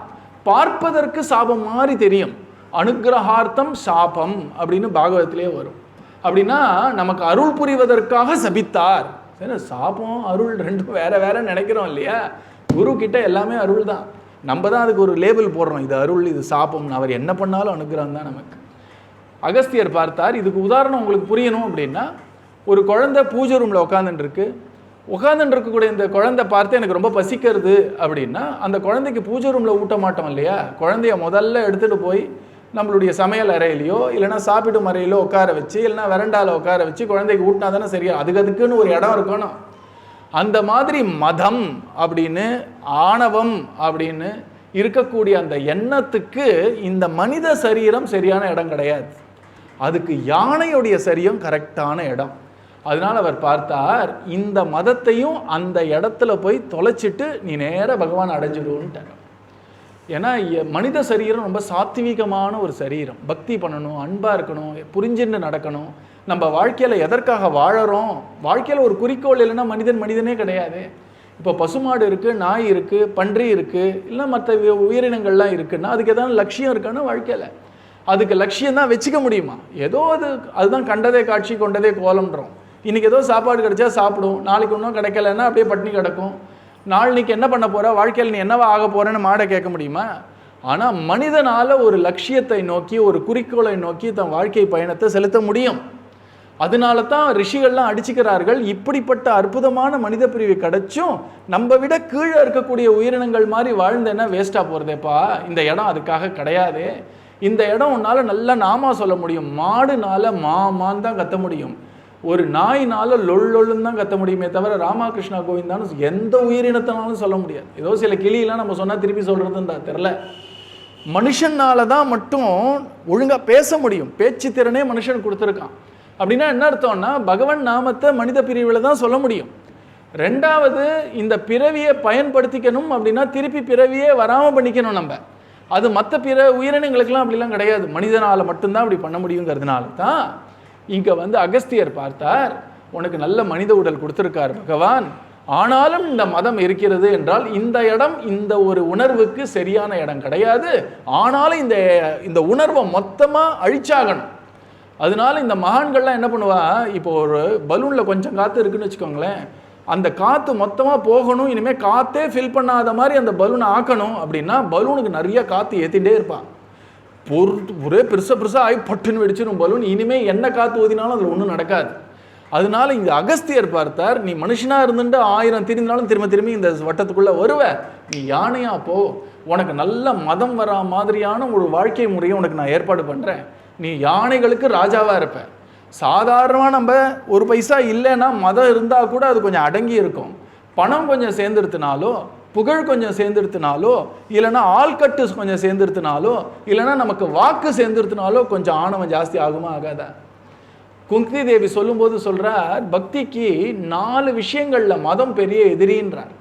S1: பார்ப்பதற்கு சாபம் மாதிரி தெரியும். அனுகிரகார்த்தம் சாபம் அப்படின்னு பாகவத்திலே வரும். அப்படின்னா நமக்கு அருள் புரிவதற்காக சபித்தார். சரி, சாபம் அருள் ரெண்டும் வேற வேற நினைக்கிறோம் இல்லையா? குரு கிட்ட எல்லாமே அருள் தான். நம்ம தான் அதுக்கு ஒரு லேபிள் போடுறோம், இது அருள், இது சாபம். அவர் என்ன பண்ணாலும் அனுகிரகம் தான் நமக்கு. அகஸ்தியர் பார்த்தார். இதுக்கு உதாரணம் உங்களுக்கு புரியணும் அப்படின்னா, ஒரு குழந்தை பூஜை ரூமில் உட்காந்துட்டு இருக்கக்கூடிய இந்த குழந்தை பார்த்து எனக்கு ரொம்ப பசிக்கிறது அப்படின்னா, அந்த குழந்தைக்கு பூஜை ரூமில் ஊட்ட மாட்டோம் இல்லையா? குழந்தைய முதல்ல எடுத்துகிட்டு போய் நம்மளுடைய சமையல் அறையிலையோ இல்லைனா சாப்பிடும் அறையிலோ உட்கார வச்சு, இல்லைனா வெரண்டாவில் உட்கார வச்சு குழந்தைக்கு ஊட்டினா தானே சரியா? அதுக்குன்னு ஒரு இடம் இருக்கணும். அந்த மாதிரி மதம் அப்படின்னு, ஆணவம் அப்படின்னு இருக்கக்கூடிய அந்த எண்ணத்துக்கு இந்த மனித சரீரம் சரியான இடம் கிடையாது. அதுக்கு யானையுடைய சரீரம் கரெக்டான இடம். அதனால் அவர் பார்த்தார், இந்த மதத்தையும் அந்த இடத்துல போய் தொலைச்சிட்டு நீ நேராக பகவான் அடைஞ்சிடுவோன்ட்டார். ஏன்னா மனித சரீரம் ரொம்ப சாத்வீகமான ஒரு சரீரம். பக்தி பண்ணணும், அன்பாக இருக்கணும், புரிஞ்சுன்னு நடக்கணும். நம்ம வாழ்க்கையில் எதற்காக வாழறோம், வாழ்க்கையில் ஒரு குறிக்கோள் இல்லைன்னா மனிதனே கிடையாது. இப்போ பசுமாடு இருக்குது, நாய் இருக்குது, பன்றி இருக்குது, இல்லை மற்ற உயிரினங்கள்லாம் இருக்குன்னா அதுக்கு எதாவது லட்சியம் இருக்கான்னா வாழ்க்கையில் அதுக்கு லட்சியம் தான் வச்சுக்க முடியுமா? ஏதோ அதுதான் கண்டதே காட்சி கொண்டதே கோலம்ன்றோம். இன்றைக்கி ஏதோ சாப்பாடு கிடைச்சா சாப்பிடும், நாளைக்கு ஒன்றும் கிடைக்கலன்னா அப்படியே பட்டினி கிடக்கும். நாளைக்கு என்ன பண்ண போகிற, வாழ்க்கையில் நீ என்னவா ஆக போகிறேன்னு மாடை கேட்க முடியுமா? ஆனால் மனிதனால் ஒரு லட்சியத்தை நோக்கி, ஒரு குறிக்கோளை நோக்கி தன் வாழ்க்கை பயணத்தை செலுத்த முடியும். அதனால தான் ரிஷிகள்லாம் அடிச்சுக்கிறார்கள். இப்படிப்பட்ட அற்புதமான மனித பிரிவு கிடைச்சும் நம்ம விட கீழே இருக்கக்கூடிய உயிரினங்கள் மாதிரி வாழ்ந்தேன்னா வேஸ்ட்டாக போகிறதேப்பா. இந்த இடம் அதுக்காக கிடையாது. இந்த இடம் உன்னால் நல்லா நாமா சொல்ல முடியும். மாடுனால மாமான்னு தான் கத்த முடியும், ஒரு நாயினால லொல்லுன்னு தான் கத்த முடியுமே தவிர ராமகிருஷ்ணா கோவிந்தான்னு எந்த உயிரினத்தினாலும் சொல்ல முடியாது. ஏதோ சில கிளியெல்லாம் நம்ம சொன்னால் திருப்பி சொல்கிறதுன்றா தெரில. மனுஷனால தான் மட்டும் ஒழுங்காக பேச முடியும். பேச்சு திறனே மனுஷன் கொடுத்துருக்கான். அப்படின்னா என்ன அர்த்தம்னா, பகவான் நாமத்தை மனித பிரிவில் தான் சொல்ல முடியும். ரெண்டாவது, இந்த பிறவியை பயன்படுத்திக்கணும் அப்படின்னா திருப்பி பிறவியே வராமல் பண்ணிக்கணும் நம்ம. அது மற்ற பிற உயிரினங்களுக்கெல்லாம் அப்படிலாம் கிடையாது, மனிதனால் மட்டும்தான் அப்படி பண்ண முடியுங்கிறதுனால தான் இங்கே அகஸ்தியர் பார்த்தார், உனக்கு நல்ல மனித உடல் கொடுத்துருக்கார் பகவான், ஆனாலும் இந்த மதம் இருக்கிறது என்றால் இந்த இடம் இந்த ஒரு உணர்வுக்கு சரியான இடம் கிடையாது, ஆனாலும் இந்த உணர்வை மொத்தமாக அழிச்சாகணும். அதனால இந்த மகான்கள்லாம் என்ன பண்ணுவா, இப்போ ஒரு பலூனில் கொஞ்சம் காற்று இருக்குன்னு வச்சுக்கோங்களேன், அந்த காற்று மொத்தமாக போகணும், இனிமேல் காற்றே ஃபில் பண்ணாத மாதிரி அந்த பலூனை ஆக்கணும் அப்படின்னா பலூனுக்கு நிறைய காற்று ஏற்றிகிட்டே இருப்பான். ஒரே பெருசாக ஆகி பட்டுன்னு வெடிச்சிடும் பலூன், இனிமேல் என்ன காற்று ஊதினாலும் அதில் ஒன்றும் நடக்காது. அதனால இங்கே அகஸ்தியர் பார்த்தார், நீ மனுஷனாக இருந்துட்டு 1000 திரிந்தாலும் திரும்பி இந்த வட்டத்துக்குள்ளே வருவ, நீ யானையா போ, உனக்கு நல்ல மதம் வரா மாதிரியான ஒரு வாழ்க்கை முறையை உனக்கு நான் ஏற்பாடு பண்ணுறேன், நீ யானைகளுக்கு ராஜாவாக இருப்ப. சாதாரணமாக நம்ம ஒரு பைசா இல்லைன்னா மதம் இருந்தால் கூட அது கொஞ்சம் அடங்கி இருக்கும், பணம் கொஞ்சம் சேர்ந்துருத்தினாலோ, புகழ் கொஞ்சம் சேர்ந்துருத்தினாலோ, இல்லைன்னா ஆள்கட்டு கொஞ்சம் சேர்ந்துருத்தினாலோ, இல்லைன்னா நமக்கு வாக்கு சேர்ந்துருத்தினாலோ கொஞ்சம் ஆணவம் ஜாஸ்தி ஆகுமா ஆகாதா? குந்தி தேவி சொல்லும்போது சொல்கிறார், பக்திக்கு 4 விஷயங்களில் மதம் பெரிய எதிரின்றார்.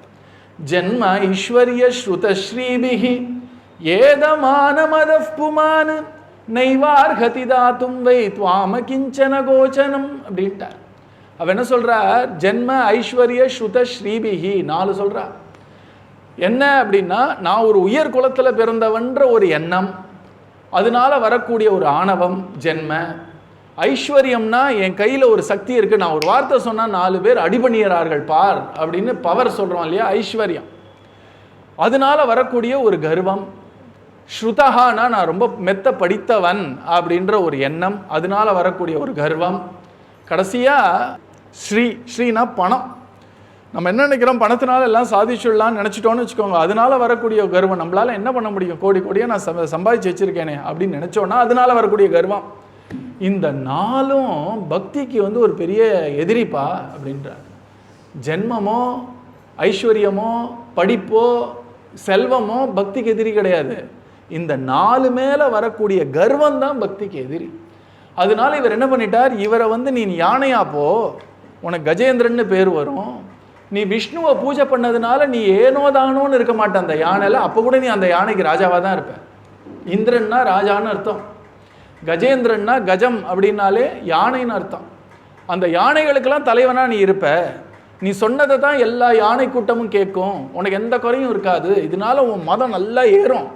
S1: ஜென்ம ஈஸ்வரிய ஸ்ருத ஸ்ரீபிஹி ஏதமான மத புமான் நைவார்ஹதி தாத்தும் வை துவாம கிஞ்சன கோச்சனம் அப்படின்ட்டார். அவ என்ன சொல்றார், ஜென்ம ஐஸ்வர்ய ஸ்ருத ஸ்ரீபிஹி 4 சொல்றார். என்ன அப்படின்னா, நான் ஒரு உயர் குலத்தில் பிறந்தவன்ற ஒரு எண்ணம், அதனால வரக்கூடிய ஒரு ஆணவம் ஜென்ம. ஐஸ்வர்யம்னா என் கையில் ஒரு சக்தி இருக்குது, நான் ஒரு வார்த்தை சொன்னால் 4 பேர் அடிபணியறார்கள் பார் அப்படின்னு பவர் சொல்கிறோம் இல்லையா, ஐஸ்வர்யம். அதனால வரக்கூடிய ஒரு கர்வம். ஸ்ருதஹானா நான் ரொம்ப மெத்த படித்தவன் அப்படின்ற ஒரு எண்ணம், அதனால வரக்கூடிய ஒரு கர்வம். கடைசியாக ஸ்ரீனா பணம். நம்ம என்ன நினைக்கிறோம், பணத்தினால எல்லாம் சாதிச்சுடலான்னு நினச்சிட்டோன்னு வச்சுக்கோங்க, அதனால வரக்கூடிய கர்வம். நம்மளால் என்ன பண்ண முடியும், கோடி கோடியாக நான் சம்பாதிச்சு வச்சுருக்கேனே அப்படின்னு நினச்சோன்னா அதனால வரக்கூடிய கர்வம். இந்த 4ம் பக்திக்கு ஒரு பெரிய எதிரிப்பா அப்படின்றார். ஜென்மமோ ஐஸ்வர்யமோ படிப்போ செல்வமோ பக்திக்கு எதிரி கிடையாது, இந்த 4 மேலே வரக்கூடிய கர்வம் தான் பக்திக்கு எதிரி. அதனால இவர் என்ன பண்ணிட்டார், இவரை நீ யானையா போ, உனக்கு கஜேந்திரன்னு பேர் வரும், நீ விஷ்ணுவை பூஜை பண்ணதுனால நீ ஏனோதானோன்னு இருக்க மாட்ட அந்த யானையில், அப்போ கூட நீ அந்த யானைக்கு ராஜாவாக தான் இருப்ப. இந்திரன்னா ராஜான்னு அர்த்தம், கஜேந்திரன்னா கஜம் அப்படின்னாலே யானைன்னு அர்த்தம். அந்த யானைகளுக்கெல்லாம் தலைவனாக நீ இருப்ப, நீ சொன்னதை தான் எல்லா யானை கூட்டமும் கேட்கும், உனக்கு எந்த குறையும் இருக்காது, இதனால உன் மதம் நல்லா ஏறும்.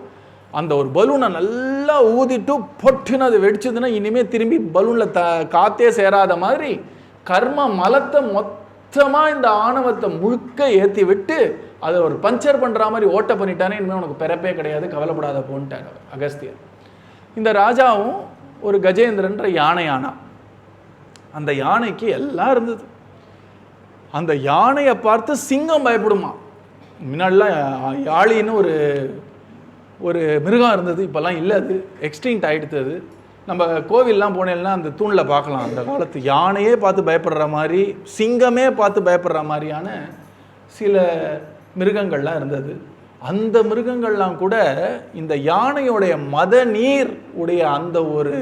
S1: அந்த ஒரு பலூனை நல்லா ஊதிட்டு பொட்டுன்னு அது வெடிச்சதுன்னா இனிமேல் திரும்பி பலூனில் காற்றே சேராத மாதிரி கர்ம மலத்தை மொத்தமாக இந்த ஆணவத்தை முழுக்க ஏற்றி விட்டு அதை ஒரு பஞ்சர் பண்ணுற மாதிரி ஓட்ட பண்ணிட்டானே, இனிமேல் உனக்கு பிறப்பே கிடையாது, கவலைப்படாத போன்ட்டார் அகஸ்தியர். இந்த ராஜாவும் ஒரு கஜேந்திரன்ற யானை ஆனா, அந்த யானைக்கு எல்லாம் இருந்தது. அந்த யானையை பார்த்து சிங்கம் பயப்படுமா. முன்னாடிலாம் யாழின்னு ஒரு மிருகம் இருந்தது, இப்போல்லாம் இல்லை, அது எக்ஸ்டிங்க்ட் ஆகிடுது. நம்ம கோவில்லாம் போனேன்னா அந்த தூணில் பார்க்கலாம், அந்த காலத்து யானையே பார்த்து பயப்படுற மாதிரி, சிங்கமே பார்த்து பயப்படுற மாதிரியான சில மிருகங்கள்லாம் இருந்தது. அந்த மிருகங்கள்லாம் கூட இந்த யானையோடைய மத நீர் உடைய அந்த ஒரு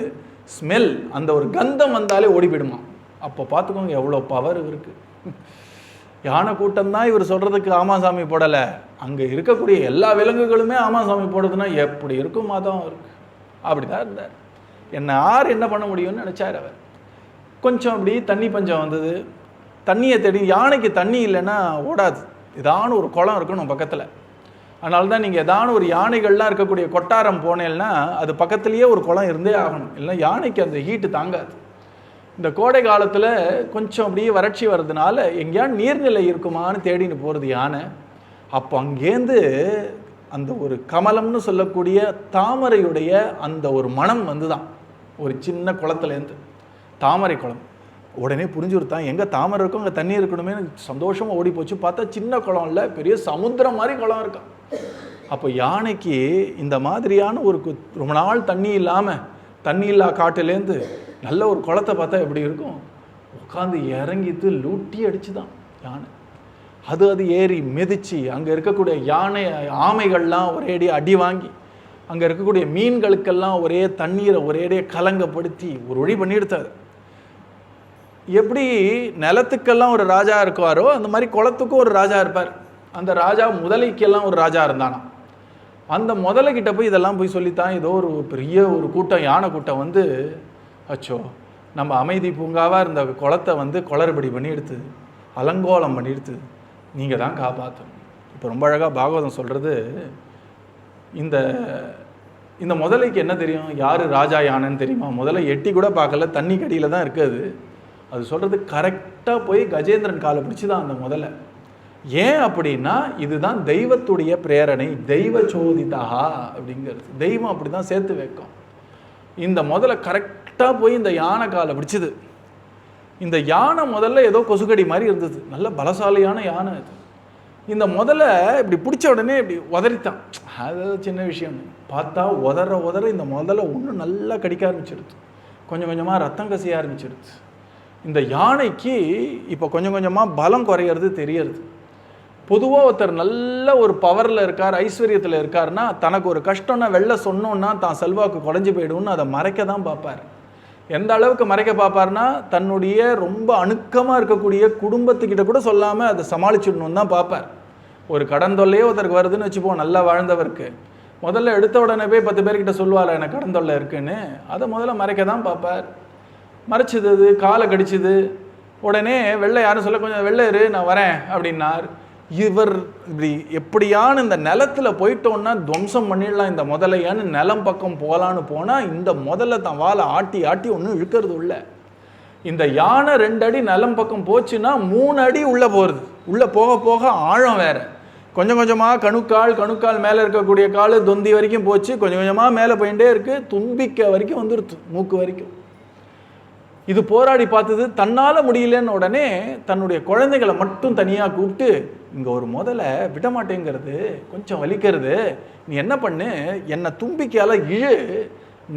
S1: ஸ்மெல், அந்த ஒரு கந்தம் வந்தாலே ஓடிவிடுமா. அப்போ பார்த்துக்கோங்க எவ்வளோ பவர் இருக்கு. யானை கூட்டம் தான் இவர் சொல்கிறதுக்கு ஆமாசாமி போடலை, அங்கே இருக்கக்கூடிய எல்லா விலங்குகளுமே ஆமாசாமி போடுறதுன்னா எப்படி இருக்கும் மதம் இருக்கு. அப்படி தான் இருந்தார். யார் என்ன பண்ண முடியும்னு நினச்சார் அவர். கொஞ்சம் அப்படி தண்ணி பஞ்சம் வந்தது, தண்ணியை தேடி. யானைக்கு தண்ணி இல்லைன்னா ஓடாது, ஏதான ஒரு குளம் இருக்கணும் பக்கத்தில். அதனால தான் நீங்கள் ஏதான ஒரு யானைகள்லாம் இருக்கக்கூடிய கொட்டாரம் போனேன்னா அது பக்கத்துலேயே ஒரு குளம் இருந்தே ஆகணும், இல்லைன்னா யானைக்கு அந்த ஹீட்டு தாங்காது. இந்த கோடை காலத்தில் கொஞ்சம் அப்படியே வறட்சி வர்றதுனால எங்கேயாவது நீர்நிலை இருக்குமான்னு தேடின்னு போகிறது யானை. அப்போ அங்கேருந்து அந்த ஒரு கமலம்னு சொல்லக்கூடிய தாமரையுடைய அந்த ஒரு மனம் தான் ஒரு சின்ன குளத்துலேருந்து, தாமரை குளம். உடனே புரிஞ்சுருத்தான், எங்கே தாமரை இருக்கும் அங்கே தண்ணி இருக்கணுமே, சந்தோஷமாக ஓடி போச்சு. பார்த்தா சின்ன குளம் இல்லை, பெரிய சமுத்திரம் மாதிரி குளம் இருக்கான். அப்போ யானைக்கு இந்த மாதிரியான ஒரு ரொம்ப நாள் தண்ணி இல்லாமல், தண்ணி இல்லா காட்டுலேருந்து நல்ல ஒரு குளத்தை பார்த்தா எப்படி இருக்கும், உட்காந்து இறங்கிட்டு லூட்டி அடிச்சு தான் யானை. அது ஏறி மிதிச்சு அங்கே இருக்கக்கூடிய யானை ஆமைகள்லாம் ஒரேடி அடி வாங்கி, அங்கே இருக்கக்கூடிய மீன்களுக்கெல்லாம் ஒரே தண்ணீரை ஒரேடியே கலங்கப்படுத்தி ஒரு வழி பண்ணிடுத்தாரு. எப்படி நிலத்துக்கெல்லாம் ஒரு ராஜா இருக்குவாரோ அந்த மாதிரி குளத்துக்கும் ஒரு ராஜா இருப்பார். அந்த ராஜா முதலைக்கெல்லாம் ஒரு ராஜா இருந்தானா. அந்த முதலைக்கிட்ட போய் இதெல்லாம் போய் சொல்லித்தான் ஏதோ ஒரு பெரிய ஒரு கூட்டம், யானை கூட்டம் வந்து, அச்சோ நம்ம அமைதி பூங்காவாக இருந்த குளத்தை வந்து குளறுபடி பண்ணி எடுத்து அலங்கோலம் பண்ணி எடுத்து நீங்கள் தான் காப்பாற்றணும். இப்போ ரொம்ப அழகாக பாகவதம் சொல்கிறது, இந்த இந்த முதலைக்கு என்ன தெரியும், யார் ராஜா யானைன்னு தெரியுமா? முதல்ல எட்டி கூட பார்க்கல, தண்ணி கடியில் தான் இருக்குது. அது சொல்கிறது கரெக்டாக போய் கஜேந்திரன் காலை பிடிச்சி தான் அந்த முதலை. ஏன் அப்படின்னா இதுதான் தெய்வத்துடைய பிரேரணை, தெய்வ சோதிதா அப்படிங்கிறது. தெய்வம் அப்படி தான் சேர்த்து வைக்கும். இந்த முதல்ல கரெக்டாக போய் இந்த யானை காலை பிடிச்சிது. இந்த யானை முதல்ல ஏதோ கொசுக்கடி மாதிரி இருந்தது, நல்ல பலசாலியான யானை அது. இந்த முதல்ல இப்படி பிடிச்ச உடனே இப்படி உதறித்தான். அது சின்ன விஷயம் பார்த்தா உதற இந்த முதல்ல ஒன்று நல்லா கடிக்க ஆரம்பிச்சிடுது. கொஞ்சம் கொஞ்சமாக ரத்தம் கசிய ஆரம்பிச்சிடுது. இந்த யானைக்கு இப்போ கொஞ்சம் கொஞ்சமாக பலம் குறையிறது தெரியறது. பொதுவாக ஒருத்தர் நல்ல ஒரு பவரில் இருக்கார், ஐஸ்வர்யத்தில் இருக்காருன்னா தனக்கு ஒரு கஷ்டம்னா வெளில சொன்னோன்னா தான் செல்வாக்கு குறைஞ்சி போயிடும்னு அதை மறைக்க தான் பார்ப்பார். எந்த அளவுக்கு மறைக்க பார்ப்பார்னா தன்னுடைய ரொம்ப அணுக்கமாக இருக்கக்கூடிய குடும்பத்துக்கிட்ட கூட சொல்லாமல் அதை சமாளிச்சிடணும்னு தான் பார்ப்பார். ஒரு கடன் தொல்லையே ஒருத்தருக்கு வருதுன்னு வச்சுப்போம், நல்லா வாழ்ந்தவருக்கு. முதல்ல எடுத்த உடனே போய் 10 பேர்கிட்ட சொல்லுவாள் எனக்கு கடன் தொல்லை இருக்குன்னு, அதை முதல்ல மறைக்க தான் பார்ப்பார். மறைச்சிது, அது காலை கடிச்சிது. உடனே வெள்ளை யாரும் சொல்ல, கொஞ்சம் வெள்ளை இரு நான் வரேன் அப்படின்னார். இவர் இப்படி எப்படியான இந்த நிலத்தில் போயிட்டோன்னா துவம்சம் பண்ணிடலாம் இந்த முதலையான்னு நிலம் பக்கம் போகலான்னு போனால் இந்த முதல்ல தான் வாழை ஆட்டி ஆட்டி ஒன்றும் இழுக்கிறது உள்ள. இந்த யானை 2 அடி நிலம் பக்கம் போச்சுன்னா 3 அடி உள்ளே போகிறது. உள்ளே போக போக ஆழம் வேறு. கொஞ்சம் கொஞ்சமாக கணுக்கால் மேலே இருக்கக்கூடிய கால் தொந்தி வரைக்கும் போச்சு, கொஞ்சம் கொஞ்சமாக மேலே போயிட்டே இருக்குது, தும்பிக்கை வரைக்கும் வந்துடுது, மூக்கு வரைக்கும். இது போராடி பார்த்தது, தன்னால் முடியலன்னு உடனே தன்னுடைய குழந்தைகளை மட்டும் தனியாக கூப்பிட்டு, இங்கே ஒரு முதல்ல விடமாட்டேங்கிறது, கொஞ்சம் வலிக்கிறது, நீ என்ன பண்ணு, என்னை தும்பிக்கையால் இழு,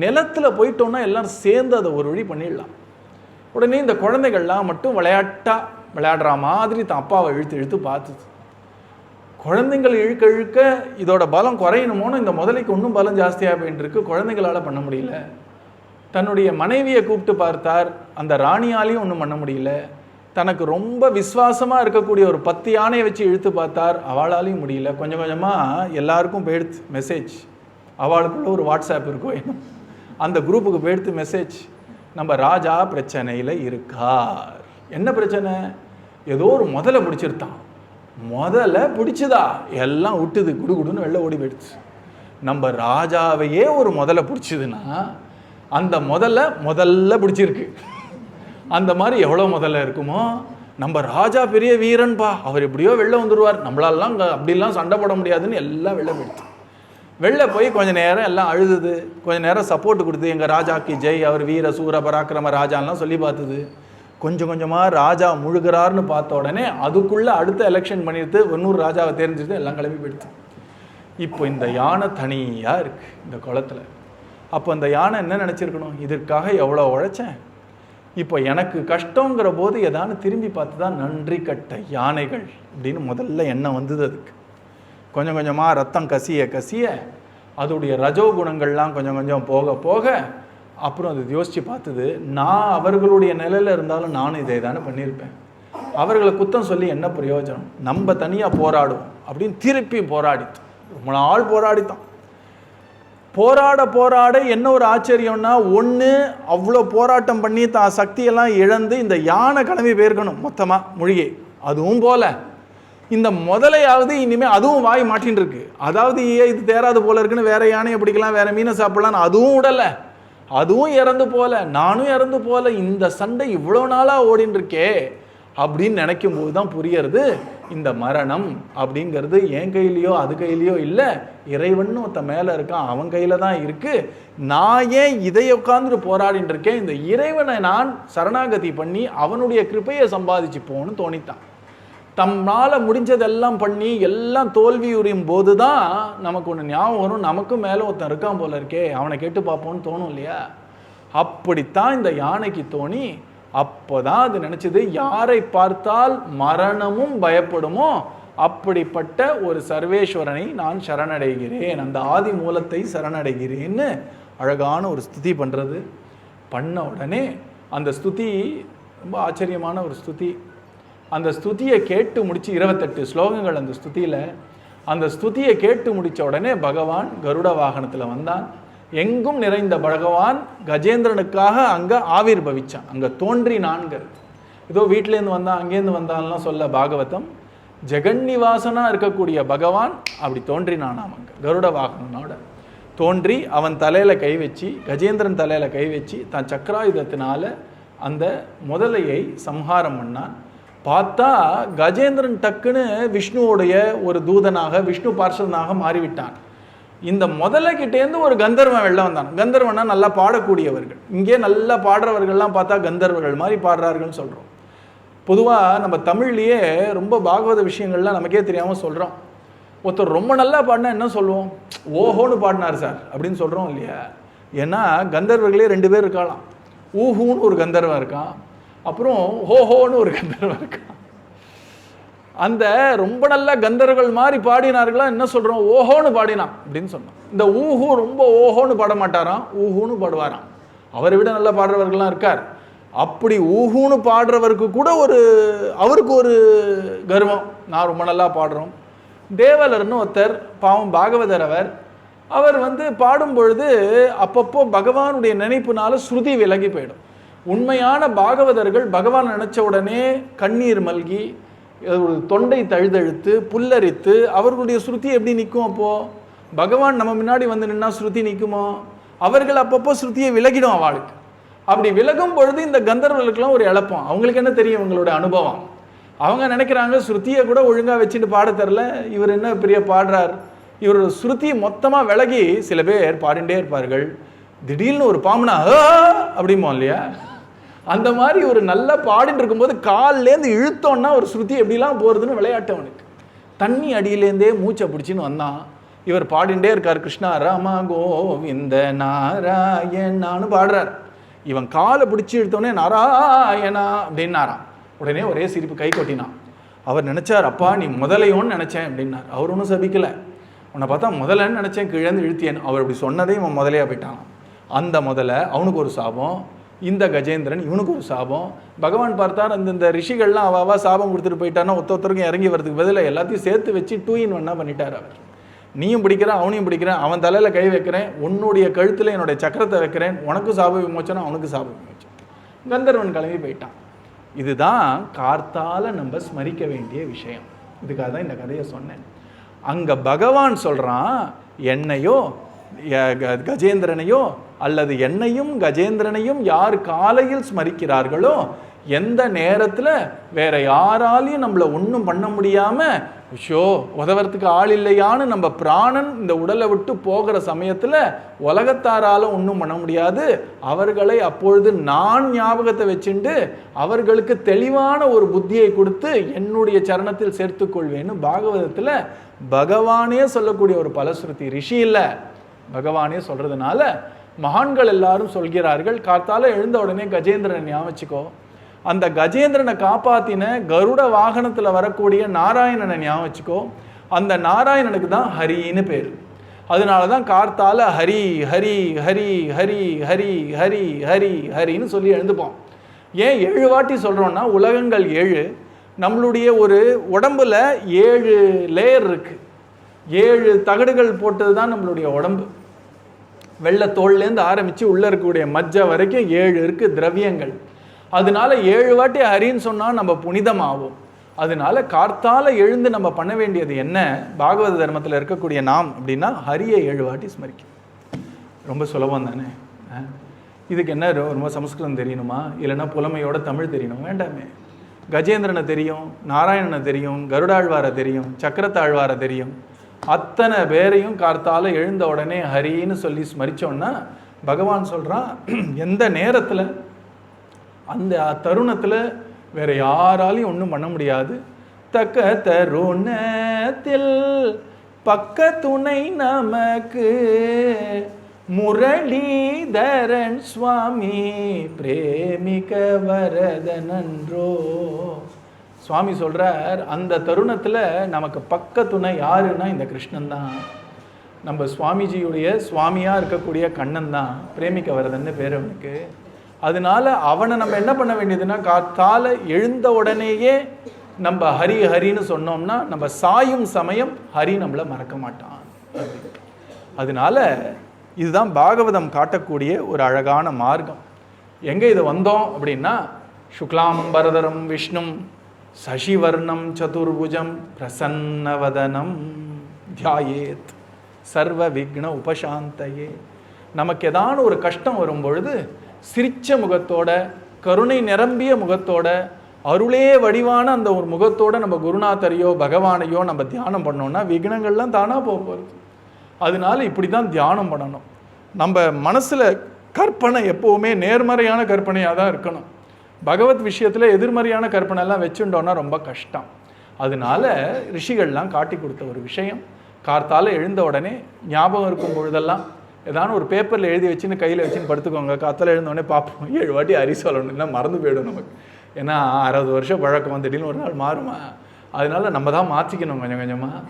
S1: நிலத்தில் போயிட்டோன்னா எல்லாரும் சேர்ந்து அதை ஒரு வழி பண்ணிடலாம். உடனே இந்த குழந்தைகள்லாம் மட்டும் விளையாடுற மாதிரி தான் அப்பாவை இழுத்து பார்த்துது. குழந்தைங்கள் இழுக்க இழுக்க இதோட பலம் குறையணுமோன்னு இந்த முதலைக்கு இன்னும் பலம் ஜாஸ்தியாக போயிட்டு இருக்கு. குழந்தைகளால் பண்ண முடியல. தன்னுடைய மனைவியை கூப்பிட்டு பார்த்தார், அந்த ராணியாலையும் ஒன்றும் பண்ண முடியல. தனக்கு ரொம்ப விசுவாசமாக இருக்கக்கூடிய ஒரு 10 யானையை வச்சு இழுத்து பார்த்தார், அவளாலையும் முடியல. கொஞ்சம் கொஞ்சமாக எல்லாருக்கும் போயிடுத்து மெசேஜ். அவளுக்குள்ள ஒரு வாட்ஸ்அப் இருக்கும் வேணும், அந்த குரூப்புக்கு போயிடுத்து மெசேஜ், நம்ம ராஜா பிரச்சனையில் இருக்கார். என்ன பிரச்சனை? ஏதோ ஒரு முதலை பிடிச்சிருத்தான். முதல்ல பிடிச்சதா எல்லாம் விட்டுது, குடுகுடுன்னு வெளில ஓடி போயிடுச்சு. நம்ம ராஜாவையே ஒரு முதலை பிடிச்சதுன்னா அந்த முதல்ல பிடிச்சிருக்கு. அந்த மாதிரி எவ்வளோ முதல்ல இருக்குமோ. நம்ம ராஜா பெரிய வீரன்பா, அவர் எப்படியோ வெளில வந்துடுவார், நம்மளாலாம் அப்படிலாம் சண்டை போட முடியாதுன்னு எல்லாம் வெளில போயிடுச்சு. வெளில போய் கொஞ்சம் நேரம் எல்லாம் அழுதுது, கொஞ்சம் நேரம் சப்போர்ட் கொடுத்து எங்கள் ராஜாக்கு ஜெய், அவர் வீர சூர பராக்கிரம ராஜான்லாம் சொல்லி பார்த்துது. கொஞ்சம் கொஞ்சமாக ராஜா முழுகிறார்னு பார்த்த உடனே அதுக்குள்ளே அடுத்த எலெக்ஷன் பண்ணிடுது, இன்னொரு ராஜாவை தெரிஞ்சுட்டு எல்லாம் கிளம்பி போயிடுச்சு. இப்போ இந்த யானை தனியாக இருக்குது இந்த குளத்தில். அப்போ அந்த யானை என்ன நினச்சிருக்கணும், இதற்காக எவ்வளோ உழைச்சேன், இப்போ எனக்கு கஷ்டங்கிற போது எதானு திரும்பி பார்த்து தான் நன்றி கட்ட யானைகள் அப்படின்னு முதல்ல எண்ணம் வந்தது. அதுக்கு கொஞ்சம் கொஞ்சமாக ரத்தம் கசிய கசிய அதோடைய ரஜோ குணங்கள்லாம் கொஞ்சம் கொஞ்சம் போக போக அப்புறம் அது யோசித்து பார்த்தது, நான் அவர்களுடைய நிலையில் இருந்தாலும் நானும் இதை தானே பண்ணியிருப்பேன், அவர்களை குத்தம் சொல்லி என்ன பிரயோஜனம், நம்ம தனியாக போராடுவோம் அப்படின்னு திருப்பி போராடித்தோம். ரொம்ப நாள் போராடித்தான். போராட என்ன ஒரு ஆச்சரியம்னா, ஒன்று அவ்வளோ போராட்டம் பண்ணி தான் சக்தியெல்லாம் இழந்து இந்த யானை கிளம்பி போயிருக்கணும் மொத்தமாக மூழ்கி, அதுவும் போல இந்த முதலையாவது இனிமேல் அதுவும் வாய் மாட்டின்னு இருக்கு. அதாவது இது தேராது போல இருக்குன்னு வேற யானையை பிடிக்கலாம், வேற மீனை சாப்பிடலான்னு அதுவும் விடலை, அதுவும் இறந்து போல, நானும் இறந்து போல, இந்த சண்டை இவ்வளோ நாளாக ஓடின்னு இருக்கே அப்படின்னு நினைக்கும் போது தான் புரியறது, இந்த மரணம் அப்படிங்கிறது என் கையிலையோ அது கையிலையோ இல்லை, இறைவன் ஒருத்த மேலே இருக்கான், அவன் கையில் தான் இருக்குது. நான் ஏன் இதை உட்காந்துட்டு போராடின்னு இருக்கேன், இந்த இறைவனை நான் சரணாகதி பண்ணி அவனுடைய கிருபையை சம்பாதிச்சு போகணும்னு தோணித்தான். தம்னால் முடிஞ்சதெல்லாம் பண்ணி எல்லாம் தோல்வியுறியும் போது தான் நமக்கு ஒன்று ஞாபகம் வரும், நமக்கும் மேலே ஒருத்தன் இருக்கான் போல இருக்கே, அவனை கேட்டு பார்ப்போன்னு தோணும் இல்லையா? அப்படித்தான் இந்த யானைக்கு தோணி, அப்போதான் அது நினச்சிது, யாரை பார்த்தால் மரணமும் பயப்படுமோ அப்படிப்பட்ட ஒரு சர்வேஸ்வரனை நான் சரணடைகிறேன், அந்த ஆதி மூலத்தை சரணடைகிறேன்னு அழகான ஒரு ஸ்துதி பண்ணுறது. பண்ண உடனே அந்த ஸ்துதி ரொம்ப ஆச்சரியமான ஒரு ஸ்துதி. அந்த ஸ்துதியை கேட்டு முடித்து 28 ஸ்லோகங்கள் அந்த ஸ்துதியில். அந்த ஸ்துதியை கேட்டு முடித்த உடனே பகவான் கருட வாகனத்தில் வந்தான். எங்கும் நிறைந்த பகவான் கஜேந்திரனுக்காக அங்கே ஆவிர் பவிச்சான், அங்கே தோன்றினான்கள். ஏதோ வீட்டிலேருந்து வந்தான் அங்கேருந்து வந்தான்லாம் சொல்ல பாகவதம். ஜெகன்னிவாசனாக இருக்கக்கூடிய பகவான் அப்படி தோன்றினானாம் அங்கே கருட வாகனனோட தோன்றி அவன் தலையில் கை வச்சு, கஜேந்திரன் தலையில் கை வச்சு தன் சக்கராயுதத்தினால அந்த முதலையை சம்ஹாரம் பண்ணான். பார்த்தா கஜேந்திரன் டக்குன்னு விஷ்ணுவோடைய ஒரு தூதனாக, விஷ்ணு பார்ஷதனாக மாறிவிட்டான். இந்த முதலைக்கிட்டேருந்து ஒரு கந்தர்வன் வெளில வந்தான். கந்தர்வனா நல்லா பாடக்கூடியவர்கள். இங்கே நல்லா பாடுறவர்கள்லாம் பார்த்தா கந்தர்வர்கள் மாதிரி பாடுறார்கள்னு சொல்கிறோம். பொதுவாக நம்ம தமிழ்லேயே ரொம்ப பாகவத விஷயங்கள்லாம் நமக்கே தெரியாமல் சொல்கிறோம். ஒருத்தர் ரொம்ப நல்லா பாடினா என்ன சொல்லுவோம்? ஓஹோன்னு பாடினார் சார் அப்படின்னு சொல்கிறோம் இல்லையா? ஏன்னா கந்தர்வர்களே 2 பேர் இருக்கலாம். ஊஹூன்னு ஒரு கந்தர்வன் இருக்கான், அப்புறம் ஹோஹோன்னு ஒரு கந்தர்வன் இருக்கான். அந்த ரொம்ப நல்ல கந்தர்கள் மாதிரி பாடினார்களா என்ன சொல்கிறோம்? ஓஹோன்னு பாடினான் அப்படின்னு சொன்னோம். இந்த ஊஹூ ரொம்ப ஓஹோன்னு பாட மாட்டாராம், ஊஹூன்னு பாடுவாராம். அவரை விட நல்லா பாடுறவர்கள்லாம் இருக்கார். அப்படி ஊஹூன்னு பாடுறவருக்கு கூட அவருக்கு ஒரு கர்வம், நான் ரொம்ப நல்லா பாடுறோம். தேவலர்னு ஒருத்தர், பாவம் பாகவதர் அவர் பாடும் பொழுது அப்பப்போ பகவானுடைய நினைப்புனால ஸ்ருதி விலகி போயிடும். உண்மையான பாகவதர்கள் பகவான் நினைச்ச உடனே கண்ணீர் மல்கி, ஒரு தொண்டை தழுதழுத்து புல்லரித்து அவர்களுடைய ஸ்ருதி எப்படி நிற்கும்? அப்போது பகவான் நம்ம முன்னாடி நின்னா ஸ்ருதி நிற்குமோ? அவர்கள் அப்பப்போ ஸ்ருதியை விலகிடும் அவளுக்கு. அப்படி விலகும் பொழுது இந்த கந்தர்வர்களுக்கெல்லாம் ஒரு இழப்பம். அவங்களுக்கு என்ன தெரியும் இவங்களோட அனுபவம்? அவங்க நினைக்கிறாங்க ஸ்ருதியை கூட ஒழுங்காக வச்சுட்டு பாட தரல, இவர் என்ன பெரிய பாடுறார். இவரோட ஸ்ருதி மொத்தமாக விலகி சில பேர் பாடிண்டே இருப்பார்கள். திடீர்னு ஒரு பாம்புனா அப்படிமோ இல்லையா, அந்த மாதிரி ஒரு நல்லா பாடிட்டு இருக்கும்போது கால்லேருந்து இழுத்தோன்னா ஒரு ஸ்ருதி எப்படிலாம் போகிறதுன்னு விளையாட்டு அவனுக்கு. தண்ணி அடியிலேருந்தே மூச்சை பிடிச்சின்னு வந்தான். இவர் பாடிண்டே இருக்கார், கிருஷ்ணா ராமா கோவிந்த நாராயணான்னு பாடுறார். இவன் காலை பிடிச்சி இழுத்தோடனே நாராயணா அப்படின்னாராம். உடனே ஒரே சிரிப்பு கை கொட்டினான். அவர் நினச்சார், அப்பா நீ முதலையோன்னு நினச்சேன் அப்படின்னார். அவர் ஒன்றும் சபிக்கலை. உன்னை பார்த்தா முதலைன்னு நினச்சேன், கீழேந்து இழுத்தியேன். அவர் அப்படி சொன்னதே இவன் முதலையாக போயிட்டான். அந்த முதலை அவனுக்கு ஒரு சாபம், இந்த கஜேந்திரன் இவனுக்கு ஒரு சாபம். பகவான் பார்த்தார், இந்த ரிஷிகள்லாம் அவாவா சாபம் கொடுத்துட்டு போயிட்டான்னா ஒருத்தருக்கும் இறங்கி வரதுக்கு பதில் எல்லாத்தையும் சேர்த்து வச்சு 2 in 1 பண்ணிட்டார் அவர். நீயும் பிடிக்கிறேன் அவனையும் பிடிக்கிறேன், அவன் தலையில் கை வைக்கிறேன், உன்னுடைய கழுத்தில் என்னுடைய சக்கரத்தை வைக்கிறேன், உனக்கு சாப விமோச்சனம் அவனுக்கு சாப விமோச்சனம். கந்தர்வன் கிளம்பி போயிட்டான். இதுதான் கார்த்தால நம்ம ஸ்மரிக்க வேண்டிய விஷயம். இதுக்காக தான் இந்த கதையை சொன்னேன். அங்கே பகவான் சொல்கிறான், என்னையோ கஜேந்திரனையோ அல்லது என்னையும் கஜேந்திரனையும் யார் காலையில் ஸ்மரிக்கிறார்களோ, எந்த நேரத்தில் வேற யாராலையும் நம்மளை ஒன்றும் பண்ண முடியாமல் ஷோ உதவறதுக்கு ஆள் இல்லையான்னு நம்ம பிராணன் இந்த உடலை விட்டு போகிற சமயத்தில் உலகத்தாரால் ஒன்றும் பண்ண முடியாது. அவர்களை அப்பொழுது நான் ஞாபகத்தை வச்சுட்டு அவர்களுக்கு தெளிவான ஒரு புத்தியை கொடுத்து என்னுடைய சரணத்தில் சேர்த்துக்கொள்வேன்னு பாகவதத்தில் பகவானே சொல்லக்கூடிய ஒரு பலஸ்ருதி. ரிஷி இல்லை, பகவானே சொல்கிறதுனால மகான்கள் எல்லாரும் சொல்கிறார்கள், காத்தால எழுந்த உடனே கஜேந்திரனை ஞாபகிச்சுக்கோ, அந்த கஜேந்திரனை காப்பாத்தின கருட வாகனத்தில் வரக்கூடிய நாராயணனை ஞாபகம் வச்சுக்கோ. அந்த நாராயணனுக்கு தான் ஹரின்னு பேர். அதனால தான் கார்த்தால ஹரி ஹரி ஹரி ஹரி ஹரி ஹரி ஹரி ஹரின்னு சொல்லி எழுந்துப்போம். ஏன் 7 வாட்டி சொல்கிறோன்னா, உலகங்கள் 7, நம்மளுடைய ஒரு உடம்புல 7 லேயர் இருக்குது. 7 தகடுகள் போட்டது தான் நம்மளுடைய உடம்பு. வெள்ளை தோல்லேருந்து ஆரம்பித்து உள்ளே இருக்கக்கூடிய மஜ்ஜை வரைக்கும் 7 இருக்குது திரவியங்கள். அதனால 7 வாட்டி ஹரின்னு சொன்னால் நம்ம புனிதமாகும். அதனால கார்த்தால எழுந்து நம்ம பண்ண வேண்டியது என்ன? பாகவத தர்மத்தில் இருக்கக்கூடிய நாம் அப்படின்னா ஹரியை 7 வாட்டி ஸ்மரிக்கும். ரொம்ப சுலபம் தானே. இதுக்கு என்ன ரொம்ப சமஸ்கிருதம் தெரியணுமா, இல்லைன்னா புலமையோட தமிழ் தெரியணும்? வேண்டாமே. கஜேந்திரனை தெரியும், நாராயணனை தெரியும், கருடாழ்வாரை தெரியும், சக்கரத்தாழ்வாரை தெரியும். அத்தனை பேரையும் கார்த்தால எழுந்த உடனே ஹரின்னு சொல்லி ஸ்மரித்தோன்னா பகவான் சொல்கிறான், எந்த நேரத்தில் அந்த தருணத்தில் வேற யாராலையும் ஒன்றும் பண்ண முடியாது. தக்க தருணத்தில் பக்க துணை நமக்கு முரளிதரன் சுவாமி பிரேமிக வரதனன்றோ. சுவாமி சொல்கிறார், அந்த தருணத்தில் நமக்கு பக்க துணை யாருன்னா இந்த கிருஷ்ணன் தான். நம்ம சுவாமிஜியுடைய சுவாமியாக இருக்கக்கூடிய கண்ணன் தான் பிரேமிக்க வரதன்னு பேர் அவனுக்கு. அதனால அவனை நம்ம என்ன பண்ண வேண்டியதுன்னா, காத்தால எழுந்த உடனேயே நம்ம ஹரி ஹரின்னு சொன்னோம்னா நம்ம சாயும் சமயம் ஹரி நம்மளை மறக்க மாட்டான். அதனால இதுதான் பாகவதம் காட்டக்கூடிய ஒரு அழகான மார்க்கம். எங்கே இது வந்தோம் அப்படின்னா, சுக்லாம்பரதரம் விஷ்ணும் சசிவர்ணம் சதுர்புஜம் பிரசன்னவதனம் தியாயேத் சர்வ விக்ன உபசாந்தையே. நமக்கு ஏதான ஒரு கஷ்டம் வரும் பொழுது சிரிச்ச முகத்தோட, கருணை நிரம்பிய முகத்தோட, அருளே வடிவான அந்த ஒரு முகத்தோட நம்ம குருநாதரையோ பகவானையோ நம்ம தியானம் பண்ணோம்னா விக்னங்கள்லாம் தானாக போகிறது. அதனால இப்படி தான் தியானம் பண்ணணும். நம்ம மனசில் கற்பனை எப்போவுமே நேர்மறையான கற்பனையாக தான் இருக்கணும். பகவத் விஷயத்தில் எதிர்மறையான கற்பனைலாம் வச்சுட்டோன்னா ரொம்ப கஷ்டம். அதனால ரிஷிகள்லாம் காட்டி கொடுத்த ஒரு விஷயம், கார்த்தால எழுந்த உடனே ஞாபகம் இருக்கும் பொழுதெல்லாம் ஏதான ஒரு பேப்பரில் எழுதி வச்சுன்னு கையில் வச்சுன்னு படுத்துக்கோங்க. காத்தால எழுந்தோடனே பார்ப்போம், 7 வாட்டி ஹரி சொல்லணும், இல்லை மறந்து போயிடும் நமக்கு. ஏன்னா 60 வருஷம் பழக்கம், திடீர்னு ஒரு நாள் மாறுமா. அதனால நம்ம தான் மாற்றிக்கணும் கொஞ்சம் கொஞ்சமாக.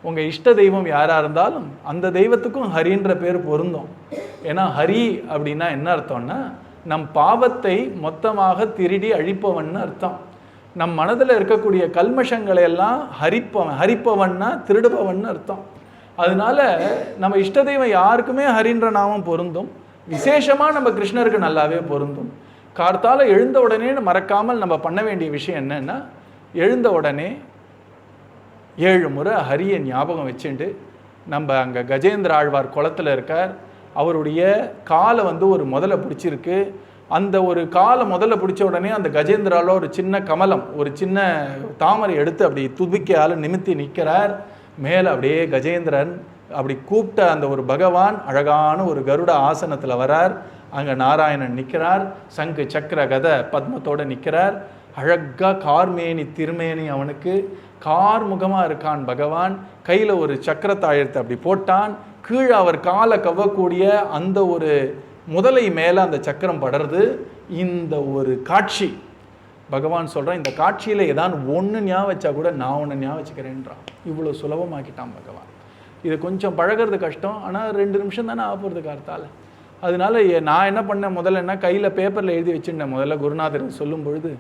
S1: உங்கள் இஷ்ட தெய்வம் யாராக இருந்தாலும் அந்த தெய்வத்துக்கும் ஹரின்ற பேர் பொருந்தும். ஏன்னா ஹரி அப்படின்னா என்ன அர்த்தம்னா, நம் பாவத்தை மொத்தமாக திருடி அழிப்பவன் அர்த்தம். நம் மனதில் இருக்கக்கூடிய கல்மஷங்களை எல்லாம் ஹரிப்பவன்னா திருடுபவன் அர்த்தம். அதனால நம்ம இஷ்ட தெய்வம் யாருக்குமே ஹரின்ற நாமம் பொருந்தும். விசேஷமாக நம்ம கிருஷ்ணருக்கு நல்லாவே பொருந்தும். கார்த்தால எழுந்த உடனே மறக்காமல் நம்ம பண்ண வேண்டிய விஷயம் என்னன்னா, எழுந்த உடனே 7 முறை ஹரியை ஞாபகம் வச்சுட்டு, நம்ம அங்கே கஜேந்திர ஆழ்வார் குளத்தில் இருக்கார், அவருடைய காலை ஒரு முதல்ல பிடிச்சிருக்கு. அந்த ஒரு காலை முதல்ல பிடிச்ச உடனே அந்த கஜேந்திராவில் ஒரு சின்ன கமலம், ஒரு சின்ன தாமரை எடுத்து அப்படி துதிக்கையால் நிமித்தி நிற்கிறார். மேலே அப்படியே கஜேந்திரன் அப்படி கூப்பிட்ட அந்த ஒரு பகவான் அழகான ஒரு கருட ஆசனத்தில் வரார். அங்கே நாராயணன் நிற்கிறார், சங்கு சக்கர கத பத்மத்தோடு நிற்கிறார். அழகாக கார்மேனி திருமேனி, அவனுக்கு கார்முகமாக இருக்கான் பகவான். கையில் ஒரு சக்கரத்தாயத்தை அப்படி போட்டான். கீழே அவர் காலை கவ்வக்கூடிய அந்த ஒரு முதலை மேலே அந்த சக்கரம் படருது. இந்த ஒரு காட்சி பகவான் சொல்கிறான், இந்த காட்சியில் ஏதாவது ஒன்று ஞாபகம் வச்சா கூட நான் ஒன்று ஞாபகம் வச்சுக்கிறேன்றான். இவ்வளோ சுலபமாக்கிட்டான் பகவான். இது கொஞ்சம் பழகிறது கஷ்டம், ஆனால் 2 நிமிஷம் தானே ஆகிறது கார்த்தால். அதனால நான் என்ன பண்ணேன், முதல்ல என்ன கையில் பேப்பரில் எழுதி வச்சுருந்தேன். முதல்ல குருநாதர் சொல்லும் பொழுது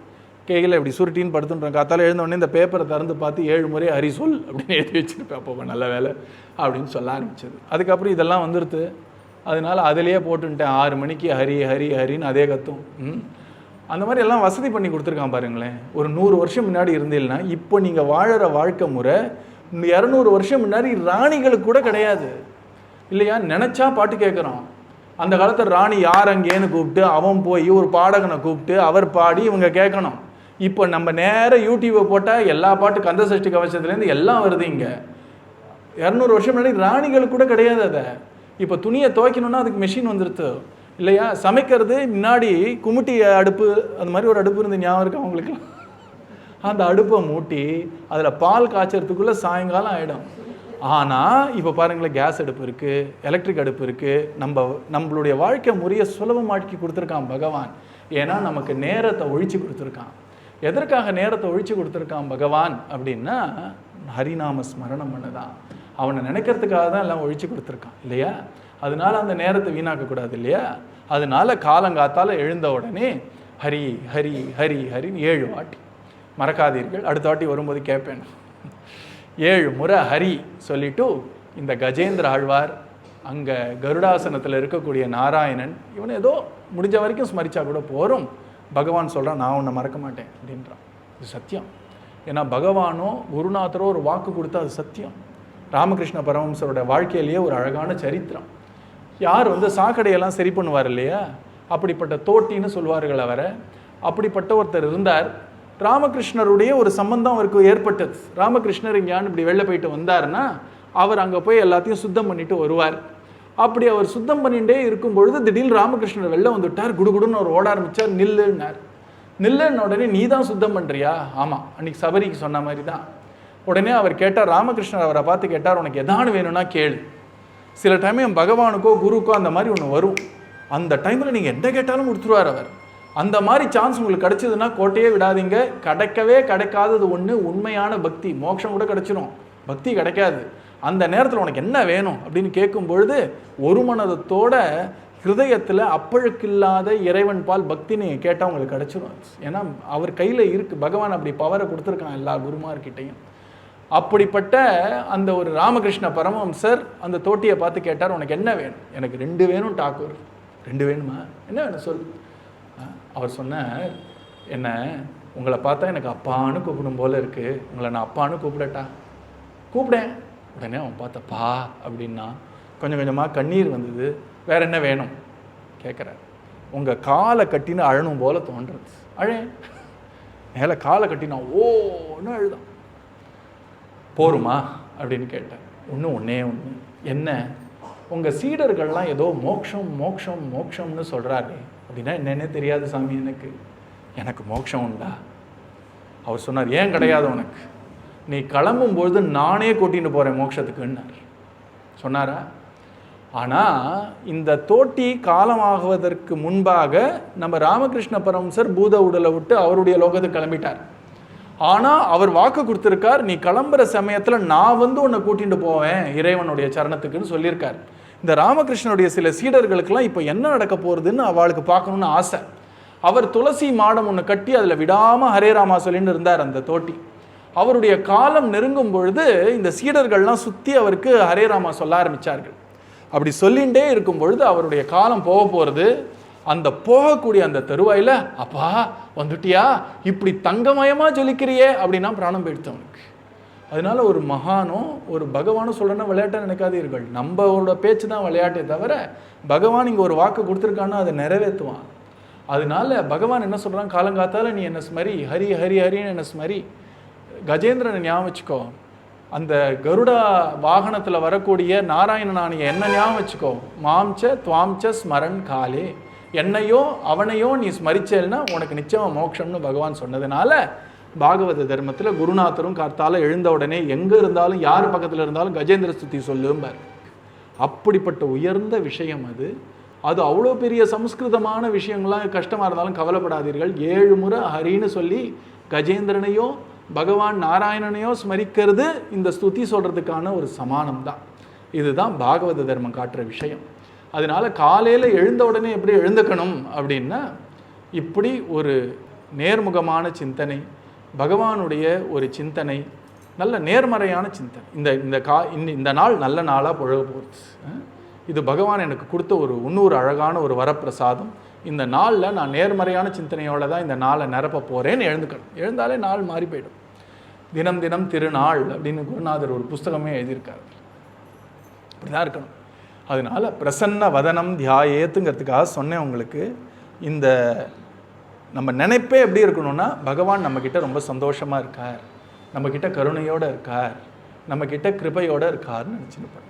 S1: கையில் இப்படி சுருட்டின்னு படுத்துன்றேன். காத்தால் எழுந்தோடனே இந்த பேப்பரை திறந்து பார்த்து 7 முறை ஹரி சொல் அப்படின்னு எழுதி வச்சுருப்பேன். அப்போ நல்ல வேலை அப்படின்னு சொல்ல ஆரம்பிச்சது. அதுக்கப்புறம் இதெல்லாம் வந்துடுது. அதனால் அதிலேயே போட்டுன்ட்டேன், 6 மணிக்கு ஹரி ஹரி ஹரின்னு அதே கத்தும். அந்த மாதிரி எல்லாம் வசதி பண்ணி கொடுத்துருக்கான் பாருங்களேன். ஒரு 100 வருஷம் முன்னாடி இருந்தீங்கன்னா இப்போ நீங்கள் வாழற வாழ்க்கை முறை 200 வருஷம் முன்னாடி ராணிகளுக்கு கூட கிடையாது இல்லையா? நினச்சா பாட்டு கேட்குறோம். அந்த காலத்தில் ராணி யார் அங்கேன்னு கூப்பிட்டு அவன் போய் ஒரு பாடகனை கூப்பிட்டு அவர் பாடி இவங்க கேட்கணும். இப்போ நம்ம நேர யூடியூப்பை போட்டால் எல்லா பாட்டு கந்த சஷ்டி கவசத்துலேருந்து எல்லாம் வருது. இங்கே 200 வருஷம் முன்னாடி ராணிகளுக்கு கூட கிடையாது. அதை இப்போ துணியை துவைக்கணுன்னா அதுக்கு மெஷின் வந்துடுது இல்லையா? சமைக்கிறது முன்னாடி குமுட்டி அடுப்பு, அந்த மாதிரி ஒரு அடுப்பு இருந்து ஞாபகம் இருக்கு அவங்களுக்குலாம். அந்த அடுப்பை மூட்டி அதில் பால் காய்ச்சறதுக்குள்ளே சாயங்காலம் ஆகிடும். ஆனால் இப்போ பாருங்களேன், கேஸ் அடுப்பு இருக்குது, எலக்ட்ரிக் அடுப்பு இருக்குது. நம்மளுடைய வாழ்க்கை முறையை சுலபமாக்கி கொடுத்துருக்கான் பகவான். ஏன்னா நமக்கு நேரத்தை ஒழிச்சு கொடுத்துருக்கான். எதற்காக நேரத்தை ஒழிச்சு கொடுத்துருக்கான் பகவான் அப்படின்னா, ஹரிநாம ஸ்மரணம் பண்ணதான். அவனை நினைக்கிறதுக்காக தான் எல்லாம் ஒழிச்சு கொடுத்துருக்கான் இல்லையா? அதனால அந்த நேரத்தை வீணாக்கக்கூடாது இல்லையா? அதனால காலங்காத்தால் எழுந்த உடனே ஹரி ஹரி ஹரி ஹரின்னு 7 வாட்டி மறக்காதீர்கள். அடுத்த வாட்டி வரும்போது கேட்பேன். 7 முறை ஹரி சொல்லிட்டு இந்த கஜேந்திர ஆழ்வார், அங்கே கருடாசனத்தில் இருக்கக்கூடிய நாராயணன், இவனை ஏதோ முடிஞ்ச வரைக்கும் ஸ்மரிச்சா கூட போகிறோம். பகவான் சொல்கிறான், நான் உன்னை மறக்க மாட்டேன் அப்படின்றான். இது சத்தியம். ஏன்னா பகவானோ குருநாதரோ ஒரு வாக்கு கொடுத்தா அது சத்தியம். ராமகிருஷ்ண பரமஹம்சரோட வாழ்க்கையிலேயே ஒரு அழகான சரித்திரம். யார் சாக்கடையெல்லாம் சரி பண்ணுவார் இல்லையா? அப்படிப்பட்ட தோட்டின்னு சொல்வார்கள் அவரை. அப்படிப்பட்ட ஒருத்தர் இருந்தார். ராமகிருஷ்ணருடைய ஒரு சம்பந்தம் அவருக்கு ஏற்பட்டது. ராமகிருஷ்ணர் இங்கேயான்னு இப்படி வெளில போயிட்டு வந்தார்னா அவர் அங்கே போய் எல்லாத்தையும் சுத்தம் பண்ணிட்டு வருவார். அப்படி அவர் சுத்தம் பண்ணிகிட்டே இருக்கும் பொழுது திடீர்னு ராமகிருஷ்ணர் வெளில வந்துவிட்டார். குடுகுடுன்னு அவர் ஓட ஆரம்பித்தார். நில்லுன்னார். நில்லுன்னு உடனே நீ தான் சுத்தம் பண்ணுறியா? ஆமாம், அன்றைக்கி சபரிக்கு சொன்ன மாதிரி தான். உடனே அவர் கேட்டார், ராமகிருஷ்ணர் அவரை பார்த்து கேட்டார், உனக்கு எதானு வேணும்னா கேளு. சில டைம் பகவானுக்கோ குருக்கோ அந்த மாதிரி ஒன்று வரும். அந்த டைமில் நீங்கள் எந்த கேட்டாலும் கொடுத்துருவார் அவர். அந்த மாதிரி சான்ஸ் உங்களுக்கு கிடைச்சதுன்னா கோட்டையே விடாதீங்க. கிடைக்காதது ஒன்று உண்மையான பக்தி. மோட்சம் கூட கிடைச்சிடும், பக்தி கிடைக்காது. அந்த நேரத்தில் உனக்கு என்ன வேணும் அப்படின்னு கேட்கும் பொழுது ஒரு மனதத்தோட ஹிருதயத்தில் அப்பழுக்கில்லாத இறைவன் பால் பக்தி நீங்கள் கேட்டால் உங்களுக்கு கிடச்சிரும். ஏன்னா அவர் கையில் இருக்குது, பகவான் அப்படி பவரை கொடுத்துருக்கான் எல்லா குருமார்கிட்டையும். அப்படிப்பட்ட அந்த ஒரு ராமகிருஷ்ண பரமஹம்சர் அந்த தோட்டியை பார்த்து கேட்டார், உனக்கு என்ன வேணும்? எனக்கு 2 வேணும் டாக்கூர். 2 வேணுமா? என்ன வேணும் சொல். அவர் சொன்னார், என்ன உங்களை பார்த்தா எனக்கு அப்பான்னு கூப்பிடும் போல இருக்குது, உங்களை நான் அப்பான்னு கூப்பிடட்டா? கூப்பிடேன். உடனே அவன் பார்த்தப்பா அப்படின்னா கொஞ்சம் கொஞ்சமாக கண்ணீர் வந்தது. வேற என்ன வேணும் கேட்குறார். உங்கள் காலை கட்டின்னு அழணும் போல தோன்றது. அழே மேலே காலை கட்டினா ஓன்னு அழுதான். போருமா அப்படின்னு கேட்டேன். ஒன்றே ஒன்று, என்ன உங்கள் சீடர்கள்லாம் ஏதோ மோட்சம் மோட்சம் மோட்சம்னு சொல்கிறாரு, அப்படின்னா என்னென்னே தெரியாது சாமி, எனக்கு மோட்சம் உண்டா? அவர் சொன்னார், ஏன் கிடையாது உனக்கு? நீ கிளம்பும்பொழுது நானே கூட்டின்னு போகிறேன் மோட்சத்துக்குன்னார். சொன்னாரா? ஆனால் இந்த தோட்டி காலமாகுவதற்கு முன்பாக நம்ம ராமகிருஷ்ண பரமஹம்சர் பூத உடலை விட்டு அவருடைய லோகத்துக்கு கிளம்பிட்டார். ஆனால் அவர் வாக்கு கொடுத்துருக்கார், நீ கிளம்புற சமயத்தில் நான் உன்னை கூட்டிகிட்டு போவேன் இறைவனுடைய சரணத்துக்குன்னு சொல்லியிருக்கார். இந்த ராமகிருஷ்ணனுடைய சில சீடர்களுக்கெல்லாம் இப்போ என்ன நடக்க போகிறதுன்னு அவளுக்கு பார்க்கணுன்னு ஆசை. அவர் துளசி மாடம் ஒன்று கட்டி அதில் விடாமல் ஹரே ராமா சொல்லின்னு இருந்தார் அந்த தோட்டி. அவருடைய காலம் நெருங்கும் பொழுது இந்த சீடர்கள்லாம் சுற்றி அவருக்கு ஹரே ராமா சொல்ல ஆரம்பித்தார்கள். அப்படி சொல்லிகிட்டே இருக்கும் பொழுது அவருடைய காலம் போக போகிறது. அந்த போகக்கூடிய அந்த தருவாயில், அப்பா வந்துட்டியா, இப்படி தங்கமயமாக ஜொலிக்கிறியே அப்படின்னா பிராணம் போயிடுத்து அவனுக்கு. அதனால ஒரு மகானும் ஒரு பகவானும் சொல்கிறேன்னா விளையாட்டாக நினைக்காதீர்கள். நம்மளோட பேச்சு தான் விளையாட்டே தவிர பகவான் இங்கே ஒரு வாக்கு கொடுத்துருக்கான்னா அதை நிறைவேற்றுவான். அதனால பகவான் என்ன சொல்கிறான், காலங்காத்தால் நீ என்ன ஸ்மரி, ஹரி ஹரி ஹரின்னு என்ன ஸ்மரி. கஜேந்திரனை ஞாபகம் வச்சுக்கோ, அந்த கருடா வாகனத்தில் வரக்கூடிய நாராயணனானிய என்ன ஞாபகம் வச்சுக்கோ. மாம்ச துவாம்ச ஸ்மரன் காலே, என்னையோ அவனையோ நீ ஸ்மரிச்சேல்னா உனக்கு நிச்சயம் மோட்சம்னு பகவான் சொன்னதுனால பாகவத தர்மத்தில் குருநாதரும் கார்த்தால எழுந்த உடனே எங்கே இருந்தாலும் யார் பக்கத்தில் இருந்தாலும் கஜேந்திர ஸ்துதி சொல்லும்பார். அப்படிப்பட்ட உயர்ந்த விஷயம் அது. அது அவ்வளோ பெரிய சம்ஸ்கிருதமான விஷயங்கள்லாம் கஷ்டமாக இருந்தாலும் கவலைப்படாதீர்கள். 7 முறை ஹரின்னு சொல்லி கஜேந்திரனையோ பகவான் நாராயணனையோ ஸ்மரிக்கிறது இந்த ஸ்துதி சொல்கிறதுக்கான ஒரு சமானம் தான். இதுதான் பாகவத தர்மம் காட்டுற விஷயம். அதனால காலையில் எழுந்த உடனே எப்படி எழுந்துக்கணும் அப்படின்னா, இப்படி ஒரு நேர்முகமான சிந்தனை, பகவானுடைய ஒரு சிந்தனை, நல்ல நேர்மறையான சிந்தனை. இந்த நாள் நல்ல நாளாக புழக போகுது. இது பகவான் எனக்கு கொடுத்த ஒரு இன்னொரு அழகான ஒரு வரப்பிரசாதம். இந்த நாளில் நான் நேர்மறையான சிந்தனையோடு தான் இந்த நாளை நிரப்ப போகிறேன்னு எழுந்துக்கணும். எழுந்தாலே நாள் மாறி போயிடும். தினம் தினம் திருநாள் அப்படின்னு குருநாதர் ஒரு புஸ்தகமே எழுதியிருக்காரு. இப்படிதான் இருக்கணும். அதனால பிரசன்ன வதனம் தியாயேத்துங்கிறதுக்காக சொன்னேன் உங்களுக்கு. இந்த நம்ம நினைப்பே எப்படி இருக்கணும்னா, பகவான் நம்மக்கிட்ட ரொம்ப சந்தோஷமாக இருக்கார், நம்மக்கிட்ட கருணையோடு இருக்கார், நம்மக்கிட்ட கிருபையோடு இருக்கார்னு நினச்சிருப்பார்.